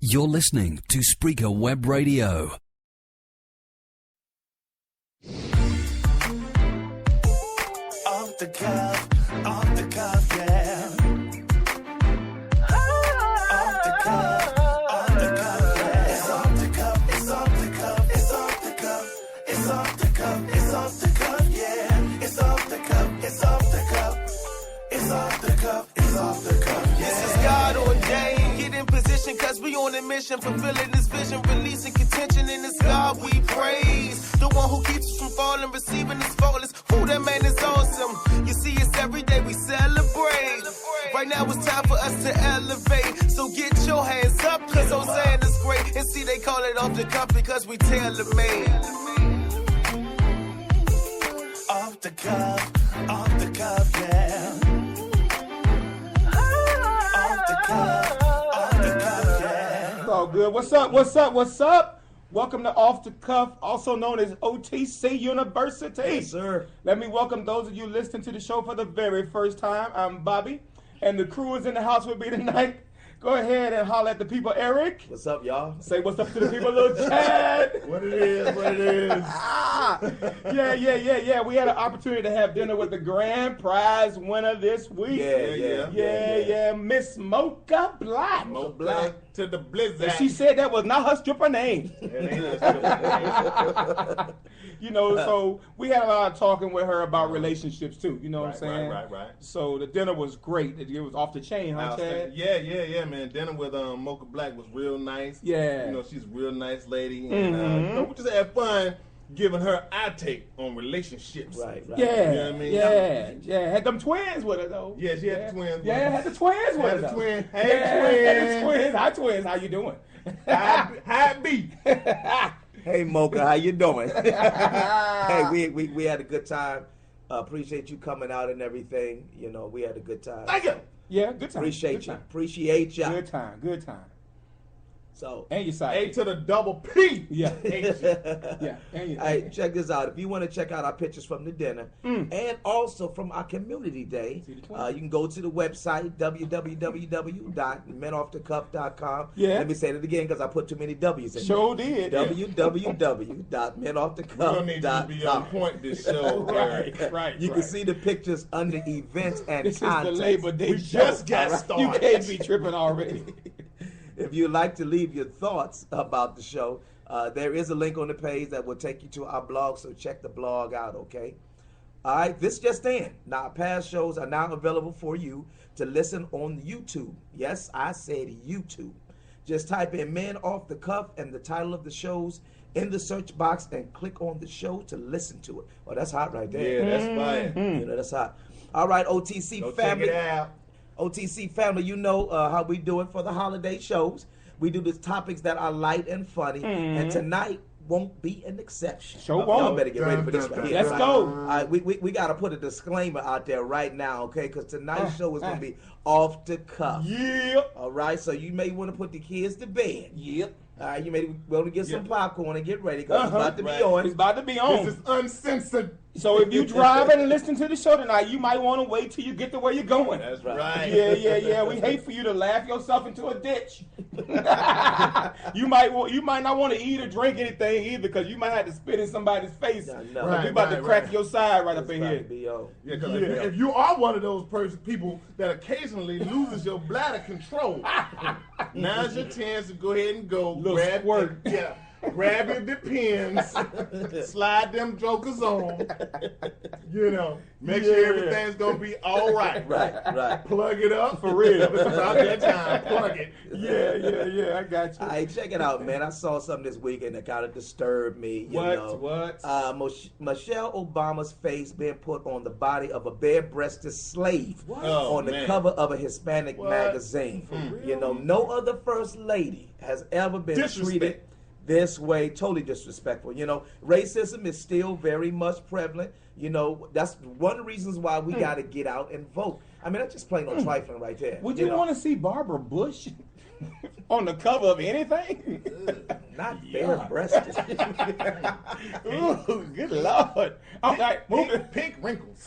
You're listening to Spreaker Web Radio. Off the cuff, yeah. Off the cuff, yeah. It's off the cuff, it's off the cuff, it's off the cuff, it's off the cuff, it's off the cuff, yeah. It's off the cuff, it's off the cuff, it's off the cuff, it's off the cuff, yeah. This is God ordained. Get in position, cause we on a mission, fulfilling this vision, releasing contention in this God we praise. The one who keeps us from falling, receiving this faultless. Who that man is awesome. You see, it's every day we celebrate. Right now it's time for us to elevate. So get your hands up, cause Hosanna is great. And see, they call it off the cuff because we tailor-made. Off the cuff, yeah. Off the cuff, yeah. It's all good. What's up? Welcome to Off the Cuff, also known as OTC University. Yes, sir. Let me welcome those of you listening to the show for the very first time. I'm Bobby, and the crew is in the house with me tonight. Go ahead and holler at the people. Eric, What's up, y'all? say what's up to the people. Little Chad. What it is. Yeah. We had an opportunity to have dinner with the grand prize winner this week. Yeah. Miss Mocha Black. Mo Black to the blizzard. And she said that was not her stripper name. So we had a lot of talking with her about relationships too. You know what I'm saying? Right. So the dinner was great. It was off the chain, huh, Chad? Yeah, man. Dinner with Mocha Black was real nice. Yeah. You know, she's a real nice lady. And we just had fun giving her our take on relationships. Right. Yeah. You know what I mean? Yeah. Had them twins with her though. Yeah, she had the twins. Yeah, had the twins with her. Had the though. twins. Yeah, Hey, had the twins. twins. Hi, twins. How you doing? How it be? Hey Mocha, how you doing? Hey, we had a good time. Appreciate you coming out and everything. You know, we had a good time. Thank you. Yeah, good time. Appreciate Good you. time. Appreciate you. Good time. So, And your side. A to the double P. Yeah. H. Yeah. And your hey, check this out. If you want to check out our pictures from the dinner and also from our community day, See the twins? you can go to the website www.menoffthecuff.com. Yeah. Let me say it again because I put too many W's in Sure there. did. We don't need you to be on www.menoffthecuff.com. point this show. Right. You can see the pictures under events and This is the context. Labor Day We show. just got All right? started. You can't be tripping already. If you'd like to leave your thoughts about the show, there is a link on the page that will take you to our blog, so check the blog out, okay? All right, this just in. Now, past shows are now available for you to listen on YouTube. Yes, I said YouTube. Just type in Men Off the Cuff and the title of the shows in the search box and click on the show to listen to it. Oh, that's hot right there. Yeah, that's fine. You know, that's hot. All right, OTC Go family. check it out. OTC family, you know how we do it for the holiday shows. We do the topics that are light and funny, and tonight won't be an exception. Sure Y'all won't. better get ready for this right here. Let's right? go. All right, we got to put a disclaimer out there right now, okay? Because tonight's show is going to be off the cuff. Yeah. All right, so you may want to put the kids to bed. Yep. All right, you may want to get some popcorn and get ready because it's about to be Right. on. It's about to be on. This is uncensored. So if you driving and listening to the show tonight, you might want to wait till you get to where you're going. That's right. Yeah. We hate for you to laugh yourself into a ditch. you might not want to eat or drink anything either because you might have to spit in somebody's face. I know. So we about to crack your side right up in It's about here. to be on. Yeah, because if you are one of those people that occasionally loses your bladder control, now's your chance to go ahead and go Little grab squirt. grab your Depends, slide them jokers on. You know, make sure everything's gonna be all right. Right. Plug it up For real. It's about that time. Plug it. Yeah, I got you. All right, check it out, man. I saw something this weekend that kind of disturbed me. You know. What? Michelle Obama's face being put on the body of a bare-breasted slave Oh, on the man. cover of a Hispanic What? magazine. You know, no other first lady has ever been Disrespect. treated this way. Totally disrespectful. You know, racism is still very much prevalent. You know, that's one of the reasons why we got to get out and vote. I mean, that's just plain old trifling right there. Would you know? want to see Barbara Bush on the cover of anything? Not bare-breasted. Ooh, good Lord. All right, moving. Pink wrinkles.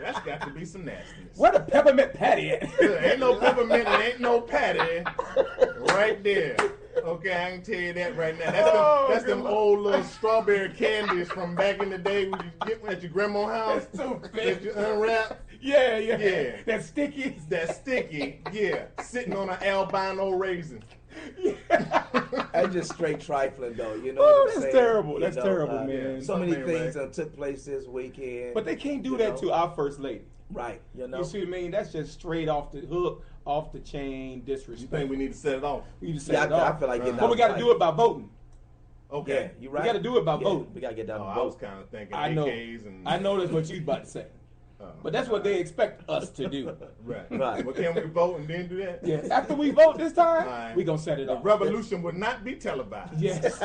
That's got to be some nastiness. Where the peppermint patty at? Ain't no peppermint and ain't no patty right there. Okay, I can tell you that right now. That's them old little strawberry candies from back in the day when you get at your grandma's house. That's too That big. you unwrap. Yeah. That's sticky. That's sticky. Yeah, sitting on an albino raisin. That's just straight trifling, though. You know Oh, what I'm that's saying? terrible. You That's know, terrible, man. So many Something ain't things right. took place this weekend. But they can't do You that know? to our first lady. Right, you know. You see what I mean? That's just straight off the hook, off the chain You disrespect. think we need to set it off? We need to Yeah, set it off. I feel like getting But out we of got to fight. do it by voting. Yeah, Okay. you right. We got to do it by Yeah, voting. we got to get down Oh, the I was vote. kind of thinking I know. AKs and. I know that's what you was about to say. But that's what they expect us to do. Right. Right. Well, can we vote and then do that? Yeah. After we vote this time, Right. we gonna set it The off. revolution would not be televised. Yes.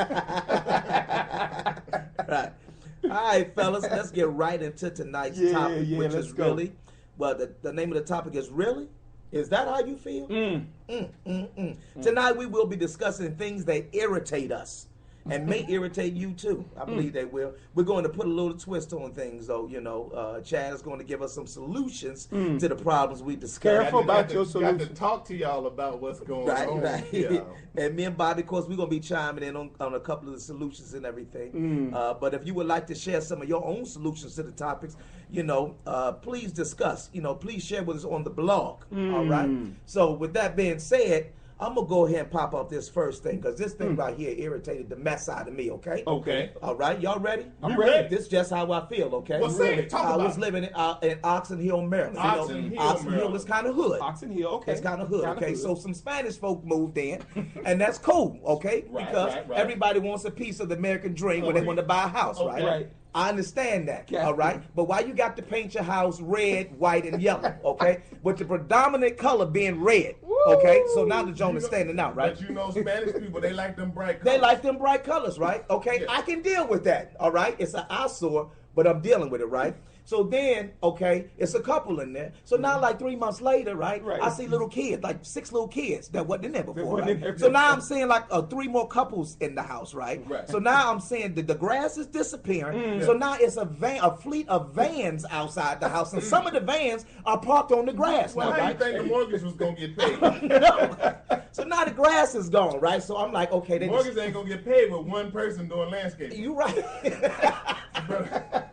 Right. All right, fellas, let's get right into tonight's topic, which let's is go. really, well, the name of the topic is really? Is that how you feel? Tonight we will be discussing things that irritate us and may irritate you too. I believe they will. We're going to put a little twist on things, though. You know, Chad is going to give us some solutions to the problems we discussed. Careful about your Got solution. to talk to y'all about what's going Right, on. right. Yeah. And me and Bobby, of course, we're going to be chiming in on a couple of the solutions and everything. But if you would like to share some of your own solutions to the topics, you know, please discuss. You know, please share with us on the blog. All right? So with that being said, I'm going to go ahead and pop up this first thing because this thing right here irritated the mess out of me, okay? Okay. All right, y'all ready? I'm ready. This is just how I feel, okay? Well, say it. Talk I about was it. living in Oxon Hill, Maryland. Oxon Hill, Oxon Hill Maryland. is kind of hood. Oxon Hill, okay. It's kind of hood, Kinda okay? hood. So some Spanish folk moved in, and that's cool, okay? Right, Because right. everybody wants a piece of the American dream when they Okay. want to buy a house, Okay. right? Right. I understand that, Yeah. all right? But why you got to paint your house red, white, and yellow, okay? With the predominant color being red, okay? So now the joint is standing out, right? But you know, Spanish people, they like them bright colors. They like them bright colors, right? Okay, Yeah. I can deal with that, all right? It's an eyesore, but I'm dealing with it, right? So then, okay, it's a couple in there. So now, like 3 months later, right, Right. I see little kids, like 6 little kids that wasn't in there before, wasn't in right? there So now before. I'm seeing like 3 more couples in the house, right? Right. So now I'm seeing that the grass is disappearing. So now it's a fleet of vans outside the house, and some of the vans are parked on the grass Well, now, how you right? think the mortgage was going to get paid? You know? So now the grass is gone, right? So I'm like, okay, they Mortgage ain't going to get paid with one person doing landscaping. you right. But-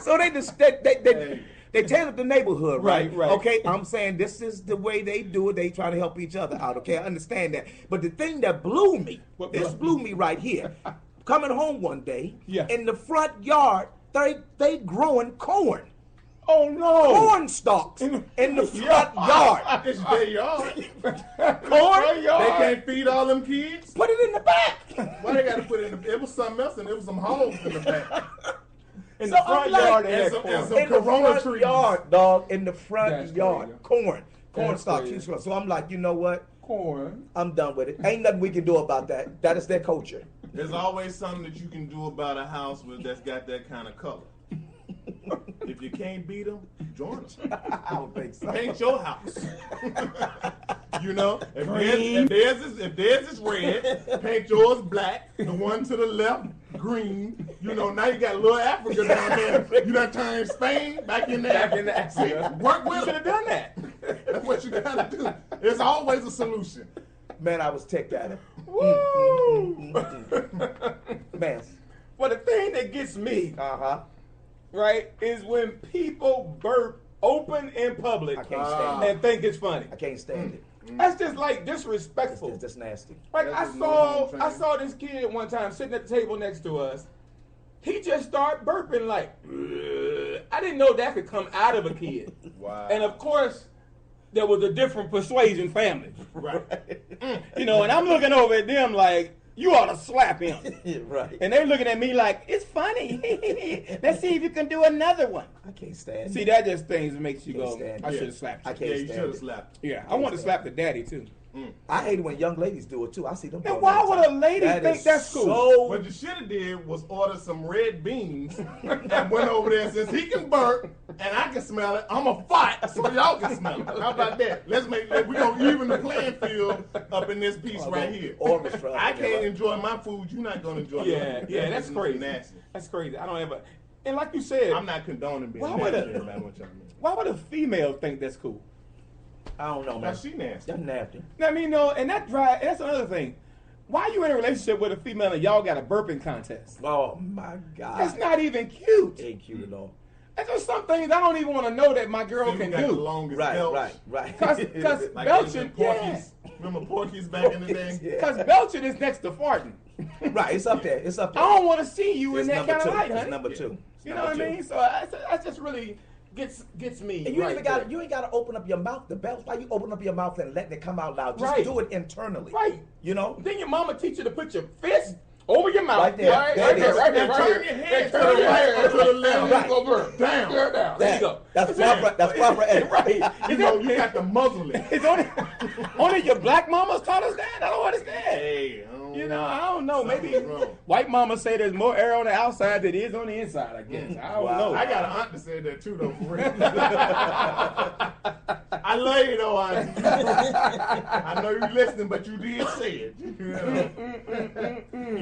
So they tear up the neighborhood, right? Right, right. Okay, I'm saying this is the way they do it. They try to help each other out. Okay, I understand that. But the thing that blew me, What this blew me right here. Coming home one day, Yeah. in the front yard, they growing corn. Oh no! Corn stalks in the front yard. It's their yard. Corn? They can't feed all them kids. Put it in the back. Why they got to put it in the... It was something else, and it was some holes in the back. In So the I'm front like- yard and And that some- corn. and some- In the Corona front trees. yard, dog. In the front That's yard, crazy. corn That's stalks. crazy. So I'm like, you know what? Corn. I'm done with it. Ain't nothing we can do about that. That is their culture. There's always something that you can do about a house that's got that kind of color. If you can't beat them, join them. I don't think so. Paint your house. You know, if theirs is red, paint yours black. The one to the left, green. You know, now you got little Africa down there. You done turned Spain back in there. Back in the Africa. Work You with should have them. done that. That's what you gotta do. There's always a solution. Man, I was ticked at him. Woo! Man. Well, the thing that gets me, Uh-huh. right, is when people burp open in public I can't stand it. and think it's funny. I can't stand it. That's just like It's disrespectful. just nasty. Like That's I just saw, no I saw this kid one time sitting at the table next to us. He just started burping like, "Ugh." I didn't know that could come out of a kid. Wow. And of course, there was a different persuasion family, Right. you know. And I'm looking over at them like, you ought to slap him. Right. And they looking at me like, it's funny. Let's see if you can do another one. I can't stand See, it. that just things that makes you Can't go, stand I it. should have slapped I you. can't Yeah, you stand should have it. slapped. Yeah, I want to slap the daddy too. I hate it when young ladies do it too. I see them. And doing why that would time. a lady That think is that's cool? So What you should have did was order some red beans and went over there and since he can burp and I can smell it, I'm gonna fight so y'all can smell it. How about that? We're gonna even the playing field up in this piece right here. orchestra. I can't enjoy my food. You're not gonna enjoy Yeah, mine. yeah, that's crazy. Nasty. That's crazy. I don't ever. And like you said, I'm not condoning being Why would nasty it- about what y'all mean. why would a female think that's cool? I don't know, man. Now she nasty. That's nasty. I mean, no, and that's another thing. Why you in a relationship with a female and y'all got a burping contest? Oh my God. That's not even cute. Ain't cute at all. There's just some things I don't even want to know that my girl Who can got the do. longest Right, belch? right. Because Like belching, Porky's. Remember Porky's back in the day? Yeah. because belching is next to farting. Right, it's up there. It's up I there. don't want to see you It's in that number kind two. of light, It's honey. number two. It's You know number what I two. mean? So I just really gets me. And you right ain't got there. you ain't got to open up your mouth to belch. Why you open up your mouth and letting it come out loud? Just Right. do it internally. Right. You know. Then your mama teach you to put your fist over your mouth. Right there. Right, There right it there, is. right there, And right turn here. your head And to turn the your right head or to the left. and Right. go over. Down. There, down. There you go. That's proper. That's proper. etiquette. Right. You know, you got to muzzle it. It's only your black mamas taught us that. I don't understand. Hey, You know, I don't know. Maybe Something's wrong. white mamas say there's more air on the outside than there is on the inside. I guess I don't Wow. know. I got an aunt that said that too, though, for real. I love you, though, auntie. I know you're listening, but you did say it. You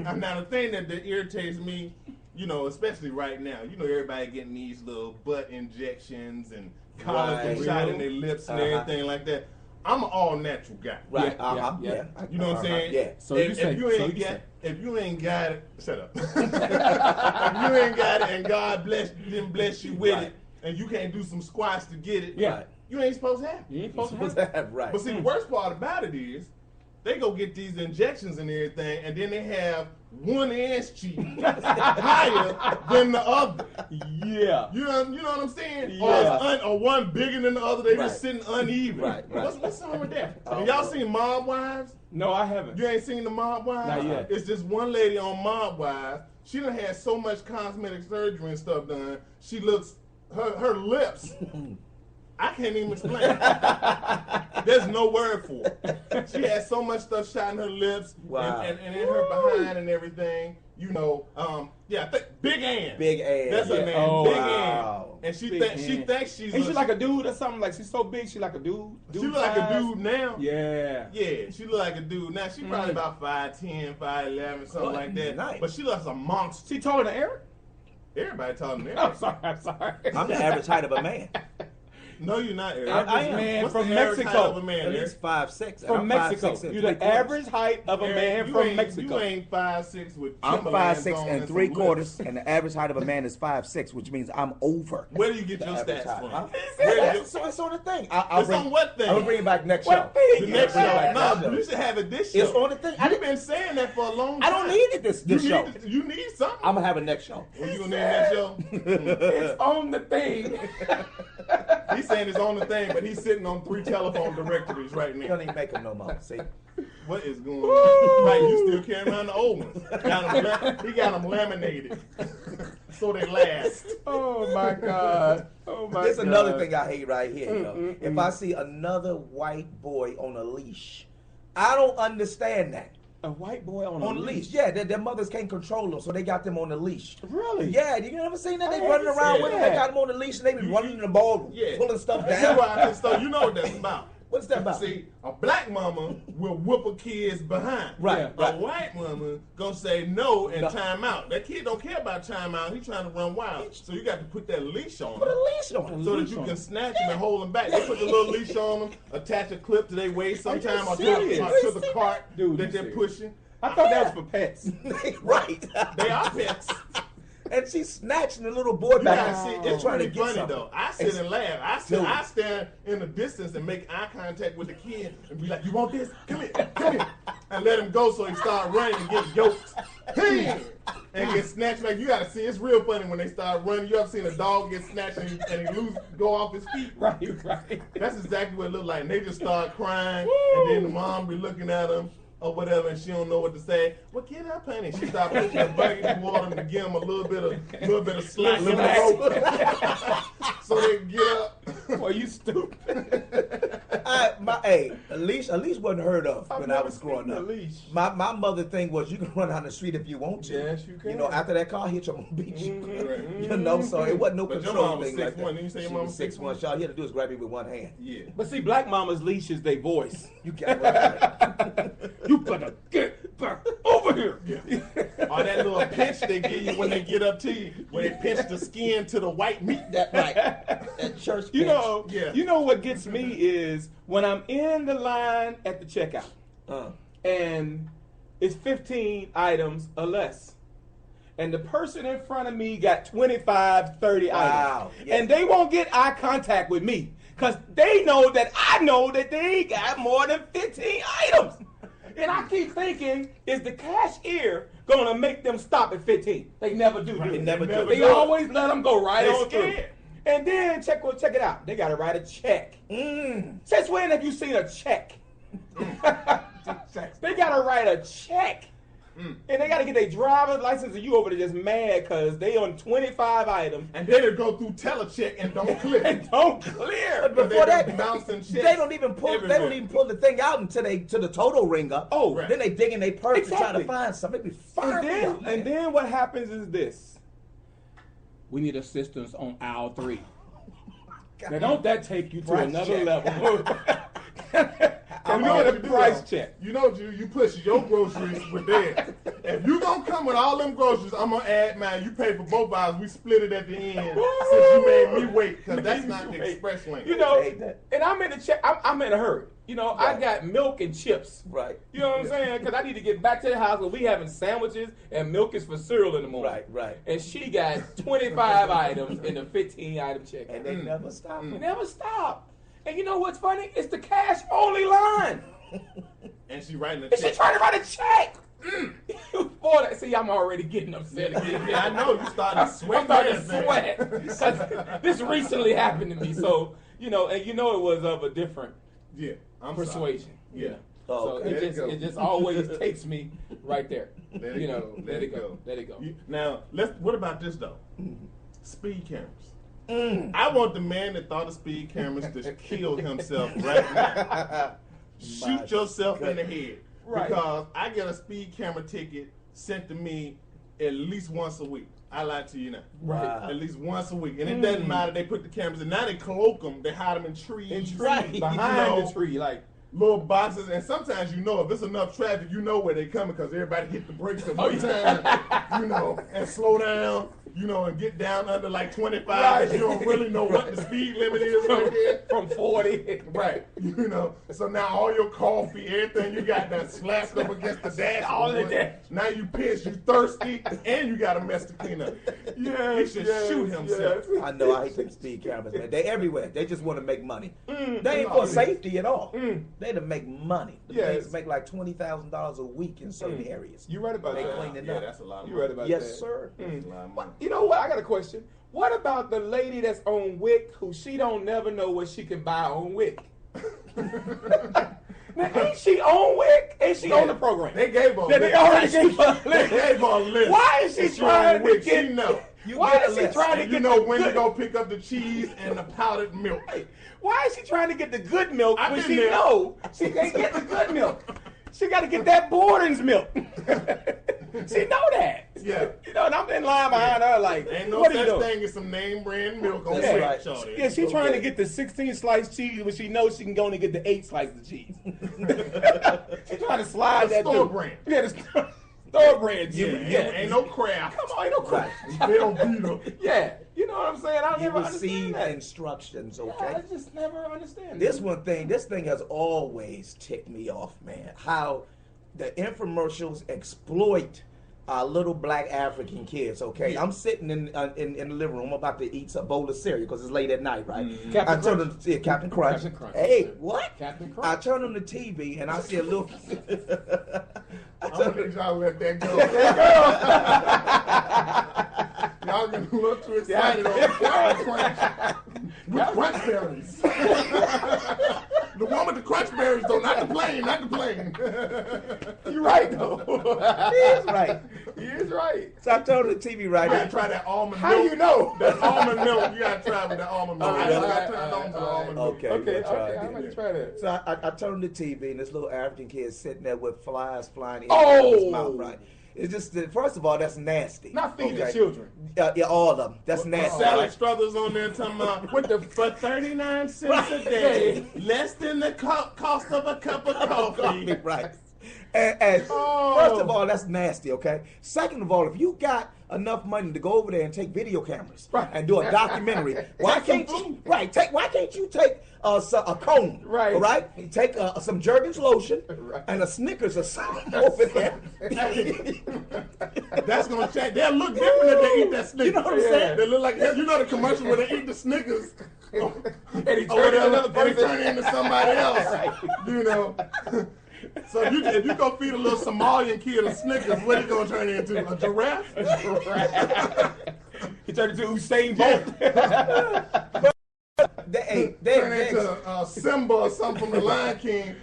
know? Now, the thing that irritates me, you know, especially right now, you know, everybody getting these little butt injections and collagen Right. shot in their lips and Uh-huh. everything like that. I'm an all-natural guy. Right. Yeah, yeah. Yeah. You know what I'm saying? Yeah. So you if say- you so ain't you got, say. if you ain't got it, shut up. If you ain't got it, and God didn't bless you with Right. it, and you can't do some squats to get it, Yeah. you ain't supposed to have it. You ain't supposed to What's have that? Right. But see, the worst part about it is, they go get these injections and everything, and then they have one ass cheek higher than the other. Yeah. You know what I'm saying? Yeah. Or one bigger than the other. They just Right. sitting uneven. Right. What's wrong with that? Oh, Have y'all no. seen Mob Wives? No, I haven't. You ain't seen the Mob Wives? Not yet. It's just one lady on Mob Wives. She done had so much cosmetic surgery and stuff done. She looks, her lips, I can't even explain. There's no word for it. She had so much stuff shot in her lips Wow. and in her behind and everything. You know, yeah, I think Big Ann. Big Ann. That's her Yeah. name, Oh, Big wow. Ann. And she Big thinks she's Ain't she like a dude or something? Like she's so big, she like a dude. she look like a size? dude now. Yeah. Yeah, she look like a dude. Now she probably about 5'10", 5'11", something like that. Nice. But she looks a monster. She taller than Eric? Everybody talking to I'm Eric. sorry. I'm sorry. I'm the average height of a man. No, you're not Eric. I am. Man What's from the average Mexico. height of a man, At Eric? least 5'6". From Mexico. You're the average height of a Eric, man you from ain't- Mexico. You ain't 5'6" with I'm Timberlands 5'6" on and some 3/4, lips. and the average height of a man is 5'6", which means I'm over. Where do you get your average stats height, from? huh? Where do you, So it's on the thing. it's on what thing? I'm gonna bring it back next What show. thing? the next Bring it show. back next No, show. you should have it this show. It's on the thing. You've been saying that for a long I time. don't need it this show. You need something. I'm gonna have a next show. Well, you gonna need that show? It's on the thing. He's saying it's on the thing, but he's sitting on 3 telephone directories right You now. don't even make them no more. See, What is going on? Right, you still carrying around the old ones. He got them laminated. So they last. Oh my God. Oh my there's God. another thing I hate right here. You know? If I see another white boy on a leash, I don't understand that. A white boy on On a leash, yeah, their mothers can't control them, so they got them on the leash. Really? Yeah, you never seen that? They I running haven't around seen with them. that. They got them on the leash, and they be running in the ball, Yeah. pulling stuff That's down. why I think so. You know what that's about. What's that about? See, a black mama will whoop a kid's behind. Right, A right. white mama gonna say no and No. time out. That kid don't care about time out. He trying to run wild. So you got to put that leash on Put him. a leash on them. So that you can snatch him and hold him back. They put the little leash on them, attach a clip to their waist sometime or serious? to the cart Dude, that you they're serious? pushing. I thought that was for pets. Right. They are pets. And she's snatching the little boy You back. gotta see, it's trying pretty to get funny something. though. I sit and laugh. Dude. I stand in the distance and make eye contact with the kid and be like, "You want this? Come here," and let him go so he start running and get yoked. Hey! And get snatched back. You gotta see, it's real funny when they start running. You ever seen a dog get snatched and he go off his feet? Right, right. That's exactly what it looked like. And they just start crying, and then the mom be looking at them or whatever, and she don't know what to say. Well, get up, honey. She start pushing her bucket in water to give them a little bit of slack in the rope, so they can get up. Boy, you stupid. A leash wasn't heard of when I never was growing seen a up. leash. My mother thing was you can run down the street if you want to. Yes, you can. You know, after that car hit you, I'm gonna beat you. Right. You know, so it wasn't no But your control mom was thing like 6'1". that. Didn't you say your She mom was was 6'1". So all you had to do is grab me with one hand. Yeah. But see, black mama's leash is their voice. You got right. You better get back over here. Or that little pinch they give you when they get up to you, when they pinch the skin to the white meat. That right. That church You bench. know, Yeah. you know what gets me is when I'm in the line at the checkout and it's 15 items or less. And the person in front of me got 25, 30 Wow. items. Yeah. And they won't get eye contact with me because they know that I know that they got more than 15 items. And I keep thinking, is the cashier going to make them stop at 15? They never do. They never do. They always let them go right They on through. scared. And then check it out. They got to write a check. Since when have you seen a check? They got to write a check. And they got to get their driver's license, and you over there just mad because they on 25 items. And then they go through telecheck and don't click. And don't clear. But before they that, been bouncing checks they don't even pull. They don't everywhere. even pull the thing out until the total ring up. Oh, right. Then they dig in their purse to try Exactly. to find something. They be And firing. then what happens is this. We need assistance on aisle 3. Now don't that take you to Price another check. level? You You know know what the you do, price though? check. You know, you push your groceries with theirs. If you gonna come with all them groceries, I'm gonna add mine. You pay for both ours. We split it at the end since you made me wait, because that's not the express lane. You know, Hate that. and I'm in the check. I'm in a hurry. You know, I Right. got milk and chips. Right. You know what I'm saying? Because I need to get back to the house where we having sandwiches and milk is for cereal in the morning. Right, right. And she got 25 items in the 15 item check. And they never stop. We never stop. And you know what's funny? It's the cash only line. And she writing a And she check. trying to write a check. Boy, see, I'm already getting upset again. I know you starting to sweat. I'm starting to man. sweat. 'Cause this recently happened to me. So, you know, and you know it was of a different Yeah, I'm persuasion. Sorry. Yeah. Oh, So okay. Let it go. it just always takes me right there. Let it You know, go. let it go. Let it go. Now, what about this though? Speed cameras. I want the man that thought of speed cameras to kill himself right now. Shoot yourself in the head. Right. Because I get a speed camera ticket sent to me at least once a week. I lie to you now. Wow. At least once a week. And it doesn't matter. They put the cameras in. Now they cloak them. They hide them in trees. Right. Behind You know, the tree, like, little boxes, and sometimes you know if it's enough traffic, you know where they coming because everybody hit the brakes at one time, you know, and slow down, you know, and get down under like 25. Right. You don't really know what the speed limit is right there. from 40. Right, you know. So now all your coffee, everything you got that slapped up against the dash. All of that. Now you pissed, you thirsty, and you got a mess to clean up. He should shoot himself. I know. I hate them speed cameras, man. They everywhere. They just want to make money. They ain't no, for safety at all. They to make money. The Yes. things make like $20,000 a week in certain areas. You right about They that. clean it Yeah, up. that's a lot of You money. right about that. Yes, sir. That's a lot of money. You know what? I got a question. What about the lady that's on Wick who she don't never know what she can buy on Wick? Now, ain't she on Wick? Ain't she on the program? They gave her a They list. already gave her a They list. gave her a list. Why is she And trying on to which get? she know. Why get a is she list. trying to And get you know the when to good? go pick up the cheese and the powdered milk. Why is she trying to get the good milk I've when been she there. know she can't get the good milk? She got to get that Borden's milk. She know that. Yeah. You know, and I'm in line behind her like, Ain't no what are you such doing? thing as some name brand milk on That's Wick, right. shorty. Yeah, she's trying to Okay. get the 16 slice cheese when she knows she can only get the 8 slices of cheese. She's trying to slide The that store through. brand. Yeah, the store brand. Yeah, ain't no Kraft. Come on, ain't no crap. Bill Beetle. Yeah, you know what I'm saying? I You never receive understand that. instructions, I okay? just never understand This that. this thing has always ticked me off, man. How the infomercials exploit our little black African kids, okay? I'm sitting in the living room about to eat a bowl of cereal because it's late at night, right? Captain I turn Crunch. on the Captain Crunch. Captain Crunch. Hey, what? Captain I Crunch. turn on the TV and I see a little. I'm gonna need y'all to let that go. Y'all getting a little too excited on the Captain Crunch. With crunch berries. The one with the crunch berries, though, not the plane, not the plane. You're right, though. He is right. He is right. So I told the TV right You gotta now. try that almond How milk. you know? That almond milk, you gotta try with that almond milk. Oh, I really? got turned on to the almond milk. Okay, Okay, we'll try okay, it. I'm going to try that. So I turned on the TV and this little African kid sitting there with flies flying in Oh! his mouth, right? It's just that, first of all, that's nasty. Not feed the okay? children. Yeah, all of them. That's nasty. Salad right? Struthers on there talking about with the for 39 cents a day, less than the cost of a cup of coffee. Right. And Oh. first of all, that's nasty, okay? Second of all, if you got enough money to go over there and take video cameras Right. and do a documentary. Why Take can't some you? food. Right. Why can't you take a cone? Right. All right. Take some Jergens lotion Right. and a Snickers or something over there. That's gonna change. They'll look different if they eat that Snickers. You know what I'm saying? They look like, you know the commercial where they eat the Snickers. And he Or turned into another whatever, and they person. turn into somebody else. You know. So if you go feed a little Somalian kid a Snickers, what he gonna turn into? A giraffe? He turned into Usain Bolt. They Turn into Simba or something from the Lion King.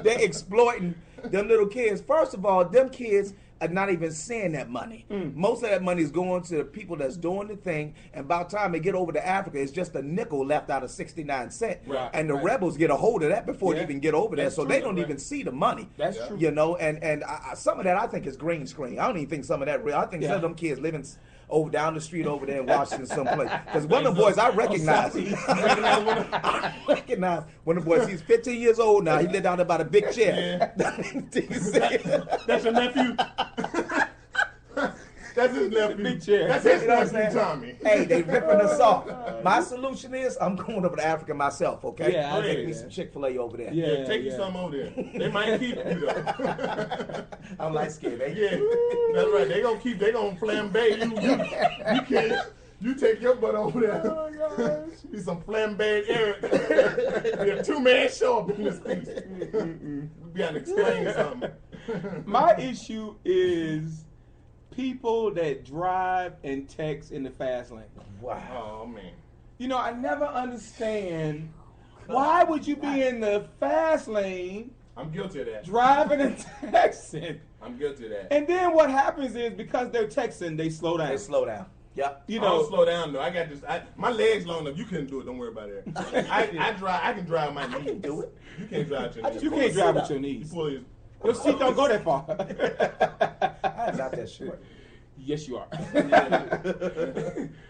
They're exploiting them little kids. First of all, them kids are not even seeing that money. Most of that money is going to the people that's doing the thing, and by the time they get over to Africa, it's just a nickel left out of 69 cents. Right, and the right. rebels get a hold of that before they Yeah, even get over there, that's so true, they don't right. even see the money. That's true. You know, and some of that I think is green screen. I don't even think some of that real. I think some of them kids living over down the street over there in Washington someplace. Because one of the boys I recognize, I recognize one of the boys. He's 15 years old now. He lived out there by the big chair. That's your nephew? That's his nephew. Big chair. That's his You know what I'm nephew, saying? Tommy. Hey, they ripping us off. My solution is I'm going over to Africa myself, okay? Yeah, I I'll get take me that. some Chick-fil-A over there. Yeah. Take you some over there. They might keep you though. I'm like scared. Yeah, that's right. They gonna flambe you. You can't. You take your butt over there. Oh gosh. Be some flambe Eric. Be a two-man show up in this piece. We gotta explain something. My issue is people that drive and text in the fast lane. Wow. Oh man. You know, I never understand why would you be in the fast lane I'm guilty of that. driving and texting? I'm guilty of that. And then what happens is because they're texting, they slow down. They slow down. Yep. You I don't know, slow down though. I got this. My legs long enough. You couldn't do it. Don't worry about it. I drive. I can drive my knees. I can do it. You can't drive your knees. you can't drive with your You knees. pull your. Your seat don't go that far. I'm not that short. Yes, you are.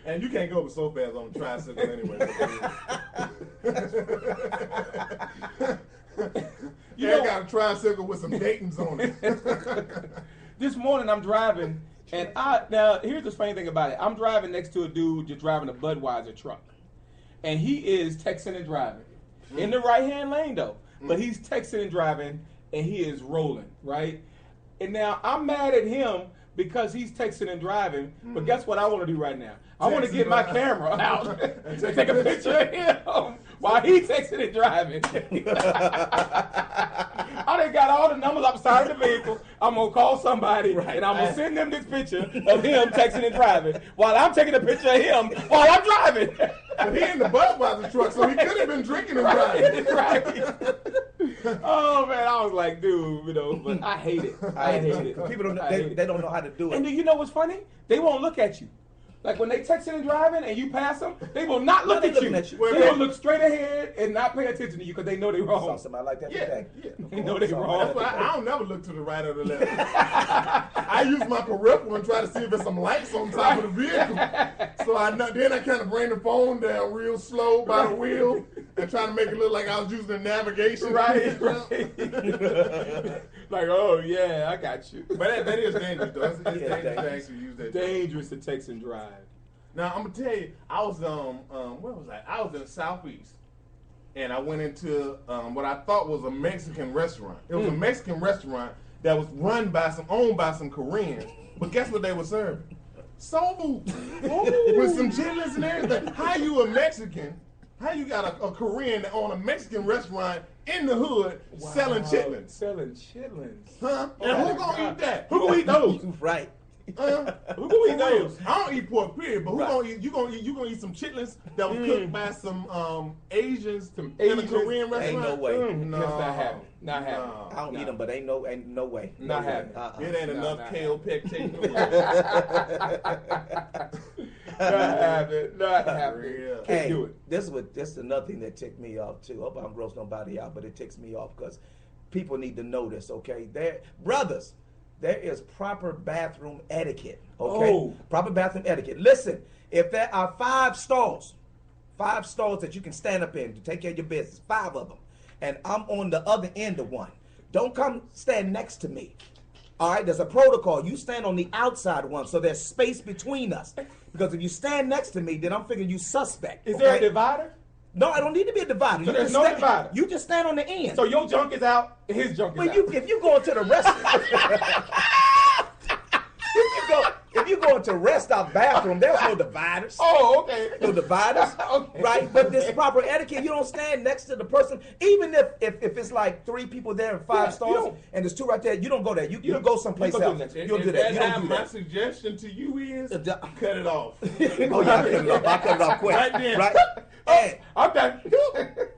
And you can't go so fast on a tricycle anyway. You got a tricycle with some Dayton's on it. This morning I'm driving, and now here's the funny thing about it. I'm driving next to a dude just driving a Budweiser truck, and he is texting and driving in the right hand lane though, but he's texting and driving, and he is rolling right. And now I'm mad at him because he's texting and driving, but guess what I want to do right now? I want to Text get and my drive. camera out and take a picture of him while he's texting and driving. I done got all the numbers outside of the vehicle. I'm going to call somebody, and I'm going to send them this picture of him texting and driving while I'm taking a picture of him while I'm driving. But he in the Budweiser truck, so he could have been drinking and driving. Right. Oh, man, I was like, dude, you know, but I hate it. I hate it. People don't. I hate it. They don't know how to do And it. do you know what's funny? They won't look at you. Like when they texting and driving and you pass them, they will not look they at you. looking at you. They will look straight ahead and not pay attention to you because they know they're Saw wrong. somebody like that Yeah, today. yeah. They know they're That's wrong. why I don't never look to the right or the left. I use my peripheral and try to see if there's some lights on top of the vehicle. So then I kind of bring the phone down real slow by the wheel and try to make it look like I was using the navigation. Right, right. Like, oh yeah, I got you. But that is dangerous, though. It's dangerous to dangerous. actually use that. Dangerous to text and drive. Now I'm gonna tell you, I was where was I? I was in Southeast, and I went into what I thought was a Mexican restaurant. It was a Mexican restaurant that was owned by some Koreans. But guess what they were serving? Soul food with some chitlins and everything. How you a Mexican? How you got a Korean that own a Mexican restaurant in the hood selling chitlins? Selling chitlins. Huh? And who gonna eat that? Who gonna eat those? Right. Who gonna For eat those? real. I don't eat pork, period. But who Right. gonna eat? You gonna eat some chitlins that was cooked by some Asians in a Asians? Korean Ain't restaurant? no way. No, That's not happening. Not happening. No. I don't eat them, but ain't no way. Not way. happening. It ain't No, enough not kale pectin. Not happening. Not happening. Real. Can't Hey, do it. this is another thing that ticked me off too. I hope I don't gross nobody out, but it ticks me off because people need to know this. Okay, brothers, there is proper bathroom etiquette. Okay, Oh. proper bathroom etiquette. Listen, if there are 5 stalls that you can stand up in to take care of your business, 5 of them, and I'm on the other end of one, don't come stand next to me. All right, there's a protocol. You stand on the outside one, so there's space between us. Because if you stand next to me, then I'm figuring you suspect. Is there a divider? No, I don't need to be a divider. So You there's just no stand- divider. You just stand on the end. So your junk is out, his junk is But out. if you go into the if you go into rest stop bathroom, there's no dividers. Oh, okay. No dividers, Okay. right? But this proper etiquette, you don't stand next to the person, even if it's like 3 people there and 5 Yeah, you stars, don't- and there's 2 right there. You don't go there. You go someplace you go else. to the next- You don't do that. You don't do My that. suggestion to you is The- cut it off. Oh yeah, I cut it off. I cut it off quick. Right then. Right? And I'm done.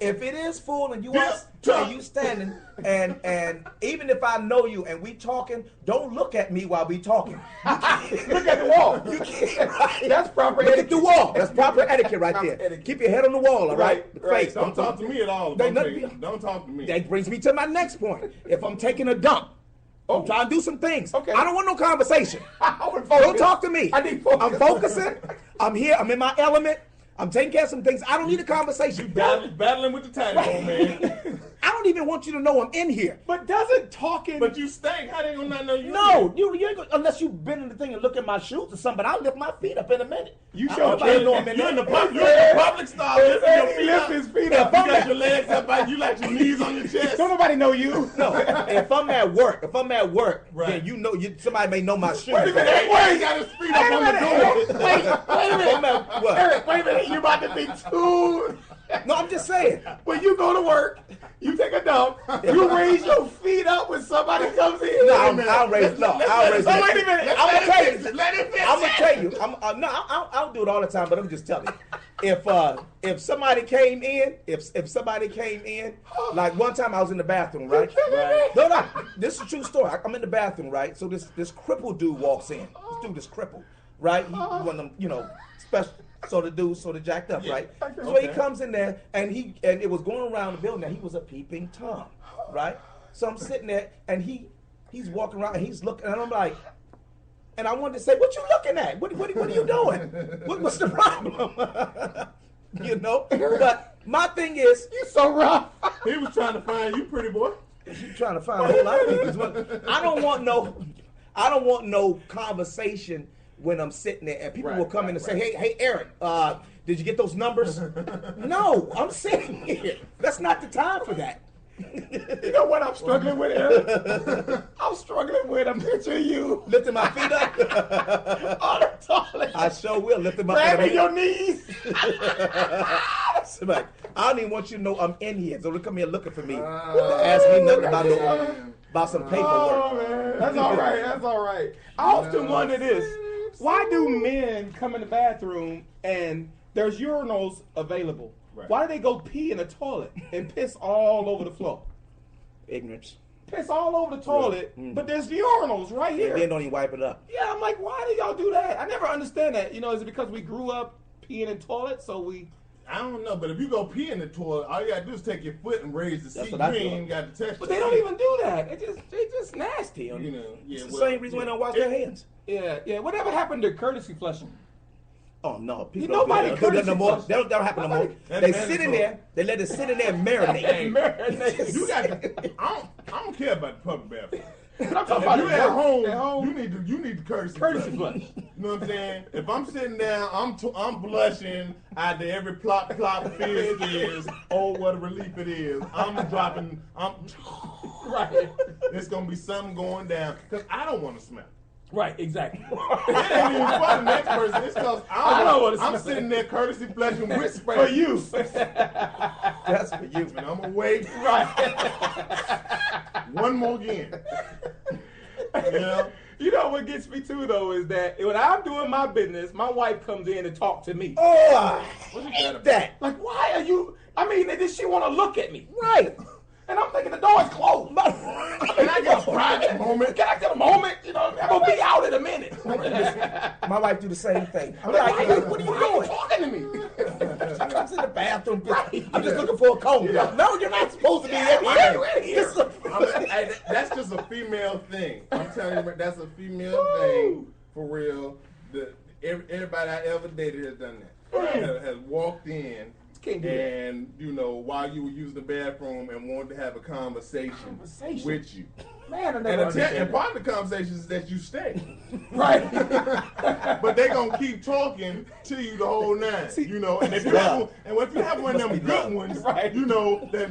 if it is full and you Yeah. are you standing and even if I know you and we talking, don't look at me while we talking. Look at the wall. You can't. Right? That's proper Look etiquette. at the wall. That's proper etiquette right Proper there. etiquette. Keep your head on the wall, all right? Right, right. Face. Don't talk to me at all. They Don't, not- don't talk to me. That brings me to my next point. If I'm taking a dump, I'm trying to do some things. Okay. I don't want no conversation. I would Don't focus. talk to me. I need focus. I'm focusing. I'm here. I'm in my element. I'm taking care of some things. I don't need a conversation. Battling with the title, man. I don't even want you to know I'm in here. But doesn't talking... But you stink. How they gonna not know you? No, you ain't gonna, unless you bend in the thing and look at my shoes or something. But I'll lift my feet up in a minute. You I show don't nobody know I'm You're in the there. public star. Lifting your He feet lift up. his feet You up. got your legs up, like you like your knees on your chest. Don't nobody know you. No, if I'm at work, Right. then you know somebody may know my shoes. Wait a minute. Hey, he got his feet up on the door. Wait a minute. I'm at what? Eric, wait a minute. You about to be too... No, I'm just saying. When you go to work, you take a dump, you raise your feet up when somebody comes in. No, I'll raise. No, I'll raise. Oh, wait a minute. I'm gonna tell you. Let it finish. I'm gonna tell you. I'll do it all the time, but I'm just telling you. If somebody came in, if somebody came in, like one time I was in the bathroom, right? Right. No. This is a true story. I'm in the bathroom, right? So this crippled dude walks in. This dude is crippled, right? He one of them, special. So the dude sort of jacked up, right? So he comes in there, and it was going around the building. And he was a peeping Tom, right? So I'm sitting there, and he's walking around, and he's looking, and I'm like, and I wanted to say, "What you looking at? What are you doing? What's the problem?" But my thing is, You so rough. He was trying to find you, pretty boy. you trying to find a whole lot of people. I don't want no conversation when I'm sitting there, and people will come in and say, "Hey, Eric, did you get those numbers?" No, I'm sitting here. That's not the time for that. You know what I'm struggling with, Eric? I'm struggling with a picture of you Lifting my feet up. on the toilet. I sure will lift them up. Grabbing your knees. Somebody, I don't even want you to know I'm in here. So don't come here looking for me to ask me nothing about some paperwork. Oh, man. That's all right. That's all right. I often wonder this. Why do men come in the bathroom and there's urinals available? Right. Why do they go pee in the toilet and piss all over the floor? Ignorance. Piss all over the toilet, but there's urinals right here. Then don't even wipe it up. Yeah, I'm like, why do y'all do that? I never understand that. Is it because we grew up peeing in toilets, so we... I don't know, but if you go pee in the toilet, all you gotta do is take your foot and raise the That's seat. what I You do. ain't even got to touch. But the they don't seat. even do that. They just nasty. Yeah, It's the same reason why they don't wash their hands. Yeah. Whatever happened to courtesy flushing? Oh no, people Nobody don't do that no more. courtesy That don't happen no more. Nobody- They That's sit in mandatory. there. They let it sit in there and marinate. Marinade. You got. I don't care about the public bathroom. I'm talking If about you at at home. home, you need the courtesy flush. You know what I'm saying? If I'm sitting down, I'm blushing after every plop fizz is. Oh, what a relief it is! I'm dropping. Right. It's gonna be something going down because I don't want to smell. Right, exactly. It ain't even for the next person. It's because I don't wanna I'm smell sitting there courtesy flushing with spray For you. That's for you. and I'm gonna wait Right. one more again. You know what gets me too though is that when I'm doing my business, my wife comes in and talk to me. Oh, I hate that. Like, why are you? I mean, does she want to look at me? Right. And I'm thinking the door is closed. Can I get a private moment? Can I get a moment? I'm gonna be out in a minute. My wife do the same thing. I'm Like, like, why what are you why are doing? talking to me? She comes in the bathroom. I'm just looking for a comb. No, you're not supposed to be in here. This is a- That's just a female thing. I'm telling you, that's a female thing for real. Everybody I ever dated has done that. Has walked in. Can't do that. And while you were using the bathroom and wanted to have a conversation with you. Man, I never understand and part of the conversation is that you stay. Right. But they gonna keep talking to you the whole nine, you know. And if you have one of them good ones, Right. you know, that